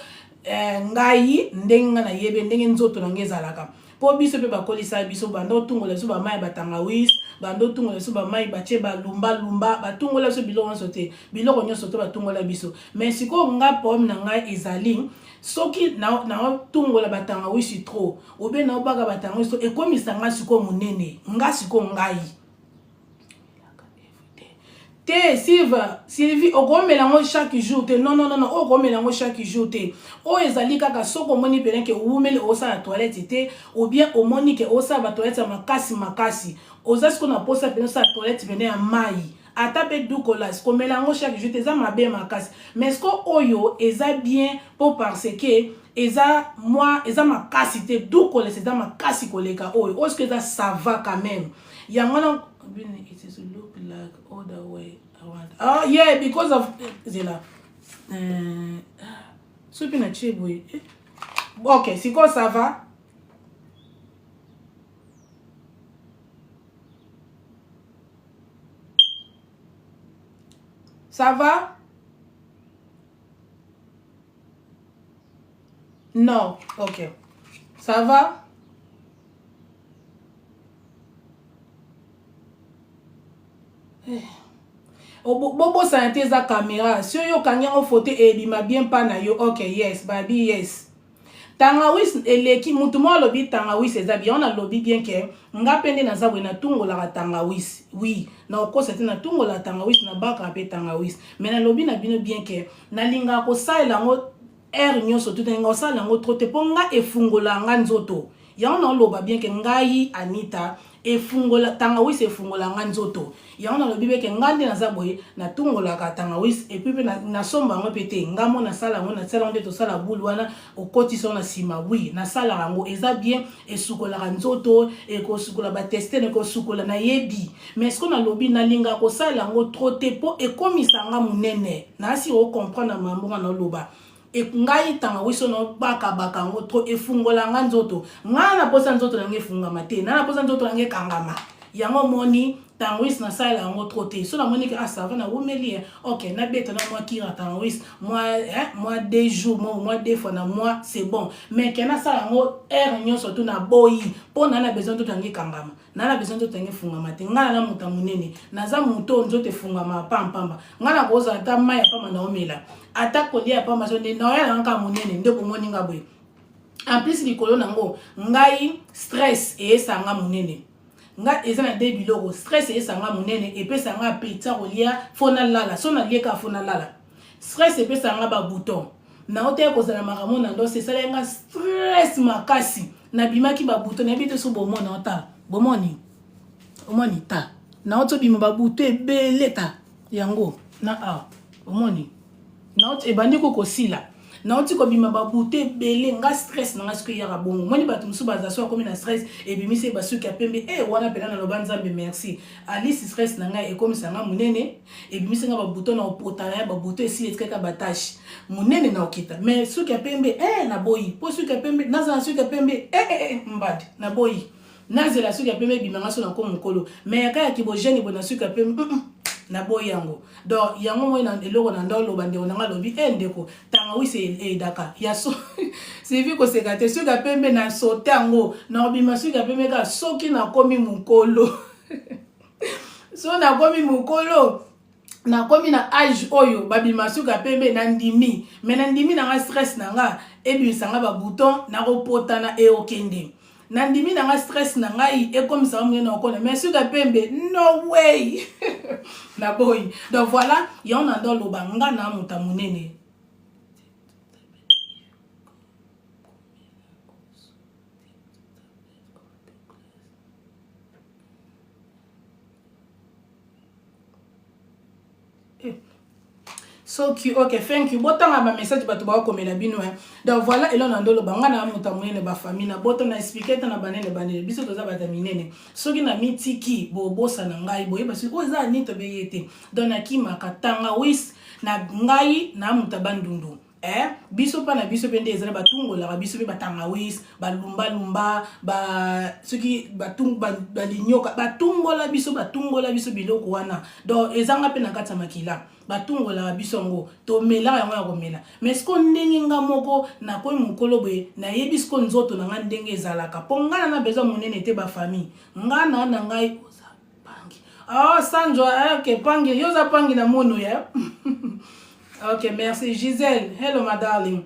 Speaker 2: ngai ndenge na yebe ndenge nzoto na nge ezalaka po biso pe bakolisa biso bando tungola biso bamai batangawis bando tungola biso bamai batie balumba batungola biso biloko nyonso te biloko nyonso te batungola biso mais sikoyo nga pomme na ngai ezali soki na tungola batangawisi trop obe na obaka batangawisi trop ekomisa nga sikoyo monene nga sikoyo ngai te Sylvie okomela ngo chaque jour te non okomela ngo chaque jour te o ezali kaka soko moni pene ke umele osa la toilette te ou bien omoni ke osa ba toilette makasi oza siko na posa pene sa toilette pene ya mai ata pe dukola siko mela ngo chaque jour te za mabe makasi mais siko oyo eza bien pour parce que eza makasi te dukola c'est za makasi koleka oyo o ce que ça va quand même yangona it is look like all the way around. Oh yeah, because of Zela. Soupi na chibwe. Ok, c'est quoi ça va? Ça va? Non, ok. Ça va? Bobo santé za caméra si yo kanya o photo e bima bien pa na yo ok yes baby yes tangawis eleki mutu mo lobi tangawis eza bien on a lobi bien ke nga pende na zabwe na tungola ka tangawis oui na okosa te na tungola tangawis na baka pe tangawis mais na lobi na bino bien ke na linga ko sala ngo nyonso tout ngo sala ngo trote ponga efungola nga nzoto ya on a loba bien ke ngai Anita efungola tangawis efungola nga nzoto ya on a lobi bien ke ngande na zabwe na tungola ka tangawis et puis na somba ngo pete ngamo na sala ngo na sala ndeto sala bulu wana okoti so na sima oui na sala ngo eza bien esukola ka nzoto e ko sukola ba tester ne ko sukola na yebi mais ce qu'on a lobi na linga ko sala ngo trop te po e komisa nga munene na si o comprendre mambo na loba e ngai tangawiso no baka ngo tro efungola nga nzoto nga na posa nzoto na nge funga mate na posa nzoto na nge kangama yango moni tangawis na sala ngo tro te so na moni que ça va na wumeli ok na beta na moi kira tangawis moi 2 jours moi 2 fois na moi c'est bon mais que na sala ngo nyo surtout na boyi po na besoin to tangi kangama na besoin to tangi funga mate nga na muta munene na za muto nzoto funga ma pamba nga na koza ta maya pamba na omela ata kolia pamba so ne na ya nka munene ndeko moni nga boy en plus likolo nango ngai stress e sanga munene nga ezana de biloko stress e sanga munene e pesa nga pizza kolia fona lala so na lieka fona lala stress e pesa nga ba bouton na ote ko zala makamo na ndo c'est ça nga stress makasi na bimaki ba bouton na bito so bomona ota bomoni omoni ta na oto bima ba bouton ebeleta yango na omoni na oto ebandi ko kosila na oti ko bima ba bouté belé nga stress na nga siko ya bongo moni bato musu baza so comme na stress e bimise basuki apembe wana pela na lobanzambe merci alice stress na nga e comme ça nga munene e bimise nga ba bouton na opotala ya ba bouton esi etkaka batache munene na okita mais suki apembe na boyi po suki apembe naza suki apembe mbadi na boyi nazela suki apembe bimanga so na ko mukolo mais yakaya kibojeni bona suki apembe na boy yango donc yango mo na eloko na ndolo bande onanga lobi ndeko tangawisi daka ya so c'est vu ko sekate suka pembe na sotango na obima suka pembe ka soki na komi mukolo so na komi mukolo na komi na age oyo babima suka pembe na ndimi mais na ndimi na nga stress na nga ebisanga ba bouton na kopota na okende nandimi na nga stress na ngai comme ça mwe na okona mais suka pembe no way na boy donc voilà y on a dans le banga na muta munene so cute. Ok, thank you. Botanga ma message batu ba komela bino donc voilà elo na ndolo banga na muta munene ba famille na boto na expliquer na banene biso toza bata minene soki na mitiki bobosa na ngai boye parce que oza ni to beyete donc na kima katanga wis na ngai na muta bandundu biso pa na biso pe nde ezala batungolaka biso pe batangawis balumbalumba soki balinyoka batungola biso biloko wana donc ezanga pe na kati ya makila batungolaka biso yango tomelaka yango ya komela mais siko ndenge nga moko nakoyi mokolo boye nayebi siko nzoto na nga ndenge ezalaka mpo nga na besoin monene te bafamille nga na ngai oza pangi sanjo ok pangi yoza pangi na mono ya ok merci Gisèle hello my darling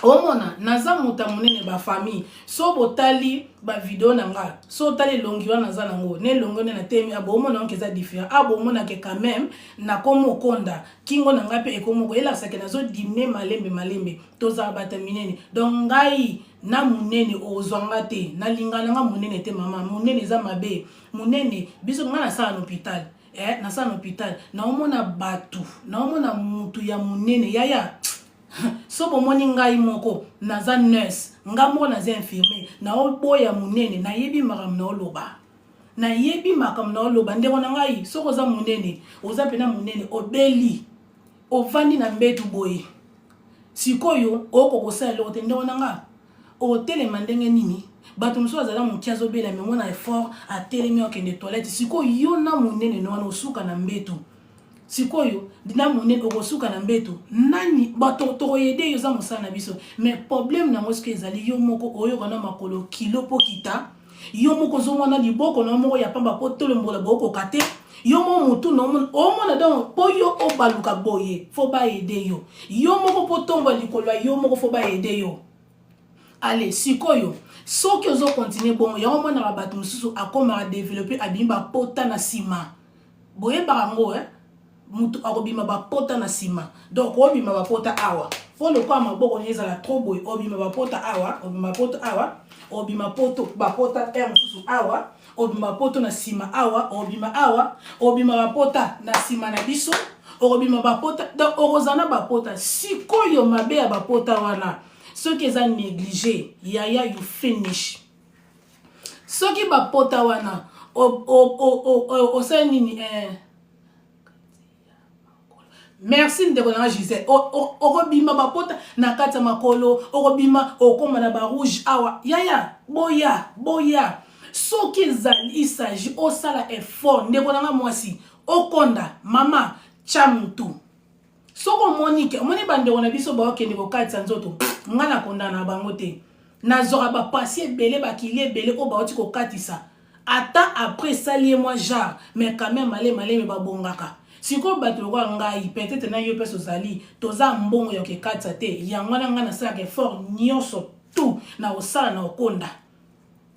Speaker 2: omona naza muta monene ba famille so botali ba video na nga so tali longi wana naza nango ne longo ne na temi abomona nkeza différent abomona ke quand même na komo konda kingo na nga pe ekomo ko ela sake nazo dimne malembe toza bata minene donc ngai na munene ozwanga te na lingana nga munene te mama munene za mabe munene biso nga na sa na hôpital na sa na hôpital na omona batu na omona mutu ya munene yaya so bomoni ngai moko naza nurse nga moko naza infirmier na oboya munene nayebi makambo na oloba nayebi makambo na oloba ndeko na ngai soko za munene oza pena munene obeli ovandi na mbetu boye sikoyo okokosala eloko te ndeko na nga otelema ndenge nini bato mosusu azala moki azobela me mona effort atelemi okende toilette sikoyo yo na munene no wana osuka na mbetu sikoyo dina monene okosuka na mbeto nani bato tokoyede yo za mosala na biso mais problème na moske ezali yo moko oyo kana makolo kilo pokita yo moko zomona liboko na moko ya pamba po tolombola boko kate yo mo mutu no omona donc po yo obaluka boye fo ba aider yo moko po tomba likolo yo moko fo ba aider yo allez sikoyo soki ozo continuer bon ya omona bato mususu akoma développer abimba pota na sima boye barango mutu akobima bapota na sima donc obima bapota awa fo le kwa maboko ezala trop boy obima bapota awa obima poto awa obima poto bapota mususu awa obima poto na sima awa obima bapota na sima na biso obima bapota donc orozana bapota sikoyo mabe ya bapota wana soki eza négligé yaya you finish soki bapota wana osala nini merci ndeko na Gisèle okobima bapota na kati ya makolo okobima okoma na ba rouge awa yaya boya soki ezali isaji osala effort ndeko na mwasi okonda mama chamutu soko monike omoni bandeko na biso baokende kokati ya nzoto nga na konda na bango te nazoka bapasi ebele bakili ebele oyo baoti kokatisa ata après sali moi genre mais quand même maleme babongaka siko bato lokwa ngai peut-être na yo peso zali toza mbongo ya kekatsa te yango na nga na sala effort nyonso tout na osala na okonda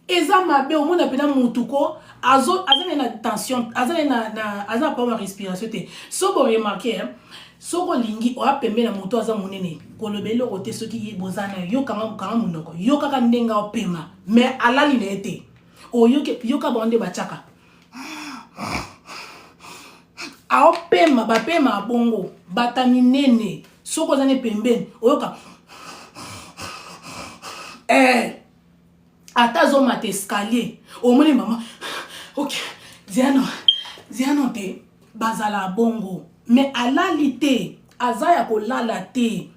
Speaker 2: eza mabe omona pena mutuko azana na tension azana pas ma respiration te so bo remarquer soko lingi o apembe na mutu aza monene kolobelo kote soki yebozana yo kanga munoko yo kaka ndenga opema mais alali na ete o yoka bonde bachaka aopema bapema bongo batami nene soko zane pembeni oyoka atazo mate escalier omoni mama ok ziano te bazala bongo mais alali te azaya kolala te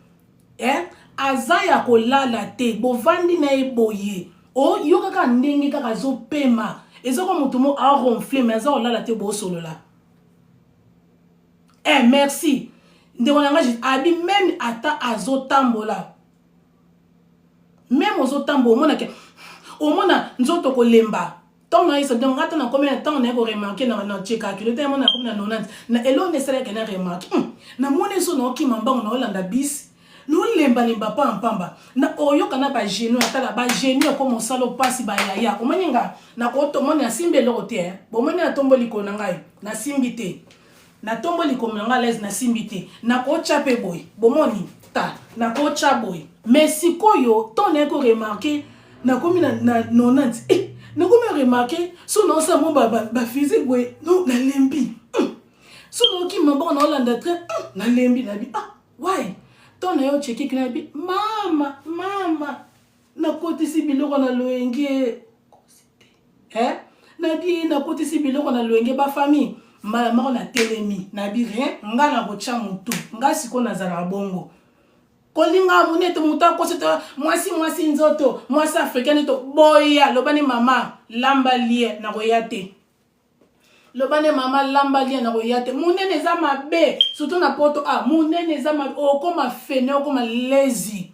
Speaker 2: azaya kolala te bovandi na eboye o yo kaka ndenge kaka zopema ezoko mutu mo a ronfler mais aza kolala te bo solola merci ndeko na nga abi même ata azotambola même ozotambola omona nzoto kolemba tant na isa donc ngata na combien de temps na ko remarquer na cheka kilo te mona comme na 90 na elo ne sala ke na remarque na mona so na okima mbango na olanda bis no lemba pa mpamba na oyo kana ba genou atala ba genou ko mosalo pasi ba yaya omaninga na ko to mona simbe lote bo mona tombo liko na ngai na simbi te na tombo liko na ngai les na simbi te na ko chape boy bo moni ta na ko cha boy mais sikoyo to na ko remarquer na komi na 90 na komi remarquer so na sa mo ba physique boy no na lembi so no ki mbango na olanda très na lembi na bi why ton na yo cheki kina bi mama na kotisi biloko na loenge na bi na kotisi biloko na loenge ba famille mama na telemi na bi rien nga na bocha mutu nga siko na zala bongo kolinga munete muta koseta mwasi nzoto mwasi africaine to boya lobani mama lamba lie na koyate lobane mama lamba lia na koyate munene za mabe surtout na poto munene za mabe okoma fene okoma lazy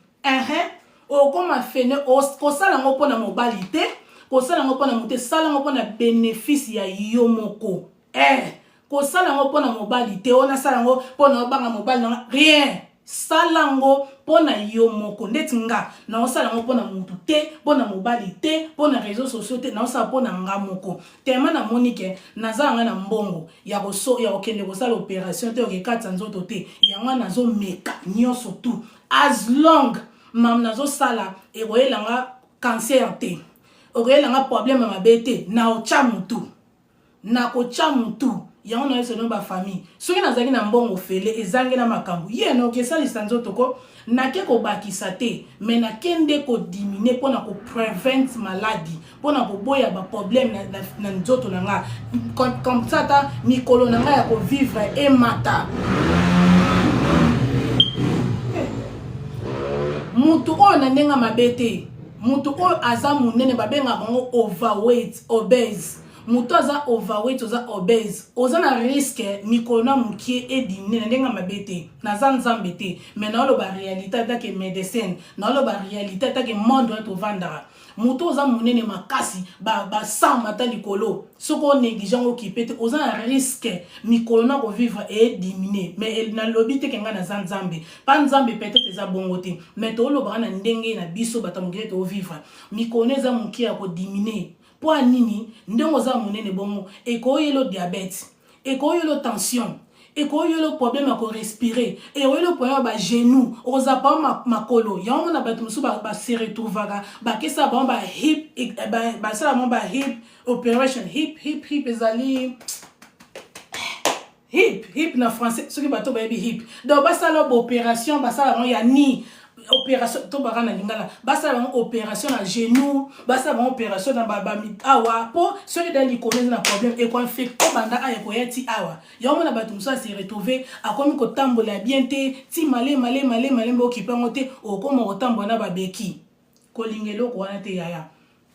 Speaker 2: okoma fene kosala ngo pona mobali te kosala ngo pona mote sala ngo pona bénéfice ya yo moko kosala ngo pona mobali te ona sala ngo pona obanga mobali na rien sala ngo pona yo moko ndeti nga na osala ngo pona mutu te pona mobali te pona réseaux sociaux te na osala pona nga moko tema na monike naza nga na mbongo ya kokende kosala opération te okekatsa nzoto te yango nazo meka nyonso tu as long mam nazo sala ekoyelanga cancer te okoyelanga problème mabe te na otya mutu na kotya mutu yango na yeso no ba famille soki nazaki na mbongo fele ezangi na makambo ye no kesalisa nzoto ko nake kobakisa te me nakende kodimine mpona koprevent maladie mpona koboya baproblème na nzoto na nga comme ça ta mikolo na nga ya kovivre emata mutu oyo na ndenga mabe te mutu oyo aza munene babengaka bango overweight obese mutu aza overweight oza obese oza na risque mikolo na mukie edimine na ndenga mabe te naza nzambe te me naoloba réalité atake médecine naoloba réalité atake monde oyo tovandaka mutu oza munene makasi basamba ata likolo soki onéglige okipe te oza na risque mikolo na kovivre edimine me nalobi teke nga naza nzambe pa nzambe peut-être eza bongo te me toolobaka na ndenge na biso bato mokili toovivre mikolo eza mokie ya kodimine po anini ndenge oza monene bongo ekoyelo diabète ekoyelo tension ekoyelo problème ya korespirer ekoyelo problème ba genou oza pa makolo yango na bato mosusu se retrouvaka bakesa bango ba hip basala bango ba hip operation hip ezali hip na français soki bato bayebi hip donc basala ba opération basala bango ya ni opération to barana lingala basa ba opération na genou basa ba opération na ba awa po soki dali connaît na problème et quoi fait ko banda ay ko yeti awa yomo na batum so se retrouver akomi ko tambola bien te ti malé mbo kipango te okoma ko tambola na ba beki ko lingelo ko wana te yaya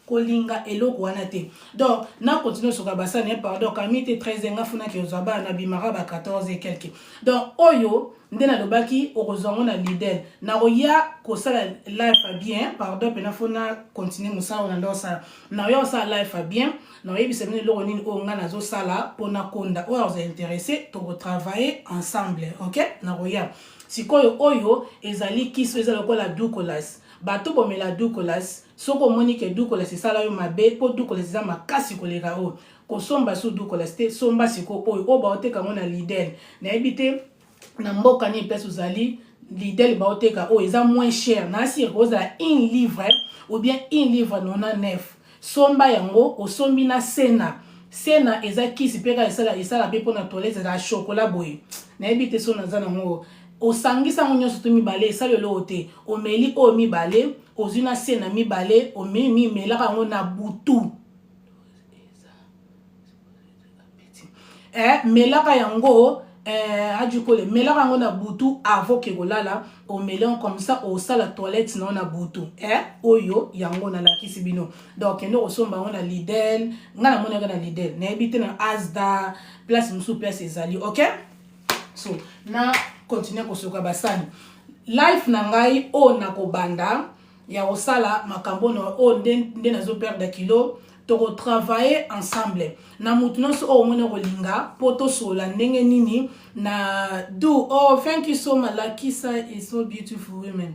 Speaker 2: kolinga eloko wana te donc na continue soka basa ne pardon kamite 13 nga funa ke ozaba na bimara ba 14 et quelques donc oyo ndena lobaki okozongo na leader na oya ko sala life bien pardon pena funa continuer musala na ndosa na oya sala life bien na oyebi semene loko nini o nga nazo sala pona konda oyo oza intéressé to travailler ensemble OK na oya sikoyo oyo ezali kiso ezali kola dukolas bato bomela dukolas soko monike dukolas esala yo mabe po dukolas eza makasi koleka o kosomba su dukolas te somba siko oyo o baoteka ngo na Lidl na ebite na mboka ni pesa uzali Lidl baoteka o eza moins cher na si kozala 1 livre ou bien 1 livre 99 somba yango osombi na sena eza kisi peka esala pe pona toilette za chocolat boy na ebite so na zana ngo osangisa ngo nyonso to mibale esali lo te omeli o mibale ozina sena mibale omemi melaka ngo na butu melaka yango ajukole melaka ngo na butu avoke kolala omeli comme ça osala toilette na butu oyo yango na lakisi bino donc endo osomba ngo na Lidl ngana mona na Lidl na ebite na Asda place musu place ezali OK so na continue kosoka basani life na ngai o na kobanda ya osala makambo na o nde nazo perdre kilo to travailler ensemble na mutu nyonso o mona kolinga poto sola ndenge nini na do oh thank you so much Lakisa is so beautiful women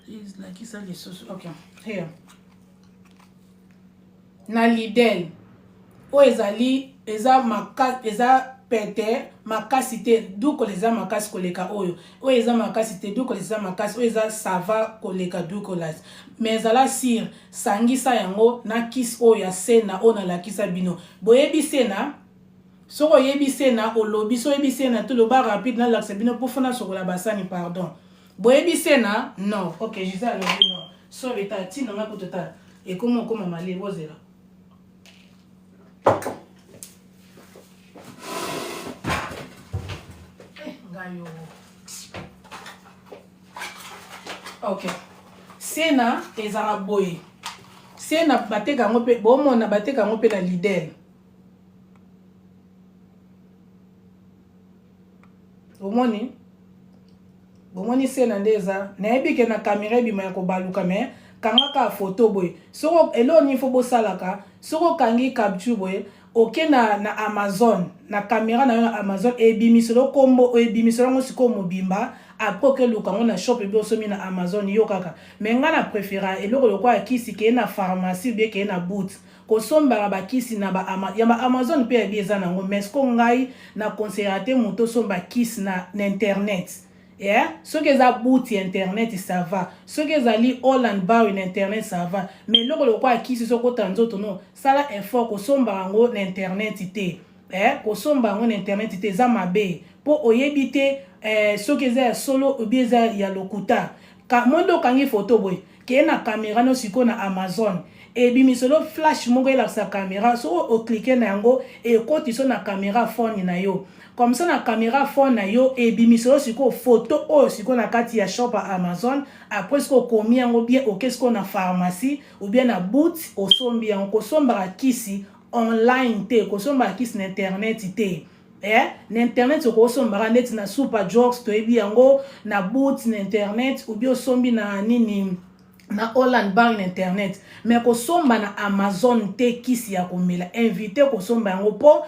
Speaker 2: please Lakisa is so okay here na Lidl o ezali eza makasi eza pete makasi te duko leza makasi koleka oyo o eza makasi te duko leza makasi o eza sava koleka duko las mais ala sir sangisa yango na kis oyo ya sena ona lakisa bino boyebi sena soko yebi sena olobi so yebi sena tout le bar rapide na lakisa bino pour fona sokola basani pardon boyebi sena non OK je sais alors non so beta tina nga kotota et comment mali bozela nangayo. Ok. Sena ezara boye. Sena bateka ngope bomona bateka ngope na Lidl. Bomoni sena ndeza na ebike na caméra bima ya kobaluka me kanga ka photo boye. Soko elo ni fo bosalaka, soko kangi capture boye. Ok na Amazon na caméra na Amazon ebimiselo kombo ebimiselo ngo siko mobimba après que luka ngo na shop ebe osomi na Amazon yo kaka mais nga na préféra eloko lokwa kisi ke na pharmacie be ke na boot ko somba ba kisi na ba Amazon pe ebieza nango mais ko ngai na conseiller moto somba kisi na internet. Yeah, ce que ça boot internet ça va, ce que ça li all and bar in internet ça va, mais le quoi qui se sont autant d'autres non, ça là effort ko somba ngo na internet ité, ko somba ngo na internet ité za mabe, pour oyebite ce que ça solo ou bien ça ya lokuta, ka mondo kangi photo boy, ke na caméra no siko na Amazon. Et bimisolo flash mongo la sa caméra, so o cliquer na ngo et koti so na caméra phone na yo. Comme ça na caméra phone na yo et bimisolo siko photo o siko na kati ya shop à Amazon après ce qu'on commis ngo bien au qu'est-ce qu'on a pharmacie ou bien na boot au sombi en ko somba kisi online te ko somba kisi na internet te. N'internet ko somba net na super jokes to ebi ngo na boot na internet ou bien sombi na nini na Holland bar in internet mais ko somba na Amazon te kisi ya komela invité ko somba ngo po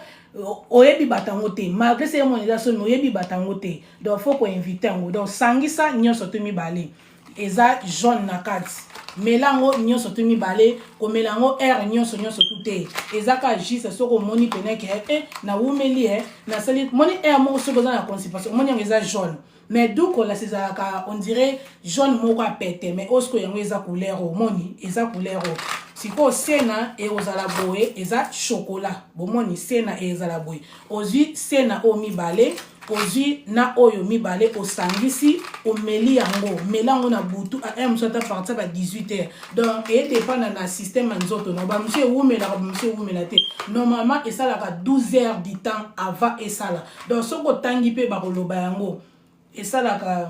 Speaker 2: oyebi batango te malgré c'est monisation oyebi batango te donc faut ko inviter ngo donc sangisa nyonso to mibale eza jaune na kati melango nyonso to mibale ko melango air nyonso tout te eza ka juste soko moni pene ke na umeli na sali moni air mo soko za na constipation moni eza jaune. Mais d'où que là c'est ça on dirait jaune moko pété mais osko yango eza couleur au moni eza couleur siko sena et ozala boye eza chocolat bomoni sena et eza la boye ozui sena o mibale ozui na oyo mibale osangisi omeli yango melango na butu a msota partir à 18h donc et dépend na système nzoto no ba monsieur umela te normalement et ça la 12 heures du temps avant et ça là donc soko tangi pe ba koloba yango et ça la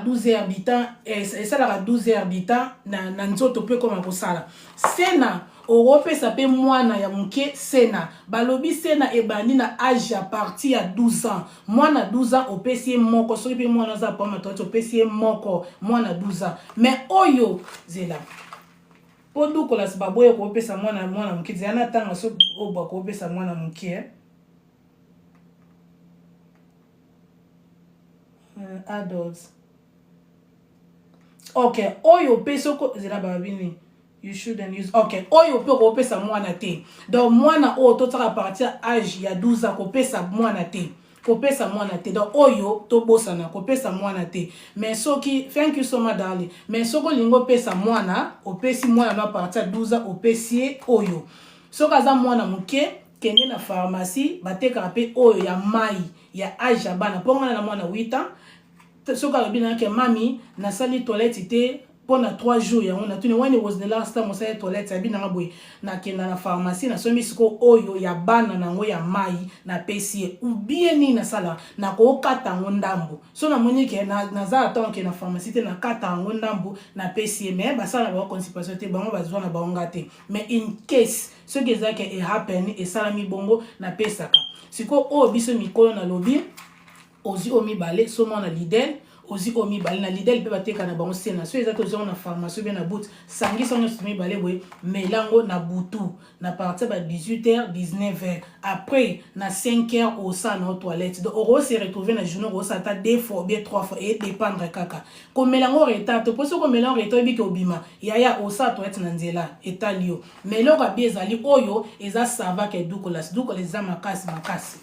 Speaker 2: 12 heures du temps et ça la 12 heures du temps na nzoto pe comme ko sala sena Europe ça peut mwana ya muke sena balobi sena ebani na âge à partir à 12 ans mwana 12 ans opesi moko so pe mwana za pa matoto opesi moko mwana 12 ans mais oyo zela podu ko la sibaboye ko opesa mwana muke zana tanga so oba ko opesa mwana muke adults. Okay, oyo peso ko zela babini. You shouldn't use. Okay, oyo pe ko pesa mwana te. Donc mwana o to tara partir âge ya 12 ans ko pesa mwana te. Ko pesa mwana te. Donc oyo to bosana ko pesa mwana te. Mais soki thank you so much darling. Mais soko lingo pesa mwana, o pesi mwana na partir 12 ans o pesi oyo. Soka za mwana muke kende na pharmacie bateka pe oyo ya mai ya âge ya bana pongana na mwana 8 ans. Soka lobina ke mami na sali toilette te pendant 3 jours ya on a tuni when it was the last time on sali toilette ya bina ngaboy na kenda na pharmacie na somi siko oyo ya bana na ngo ya mai na pesi ou bien ni na sala na ko kata ngondambo so na moni ke na za tant ke na pharmacie te na kata ngondambo na pesi mais ba sala ba constipation te bango ba zona ba ngate mais in case ce que ça ke happen et sala mi bongo na pesaka siko o biso mikolo na lobi ozi omi balé somo na Lidl ozi omi balé na Lidl pe bateka na bango sena so ezaka ozi na pharmacie bien na bout sangi sonyo somi balé boy melango na butu na partir ba 18h 19h après na 5h au sa na toilette donc on se retrouver na journée on s'ata 2 fois bien 3 fois et dépendre kaka ko melango retard to poso ko melango retard bi ke obima yaya au sa toilette na nzela etalio melango abezali oyo eza sava ke duko las za makasi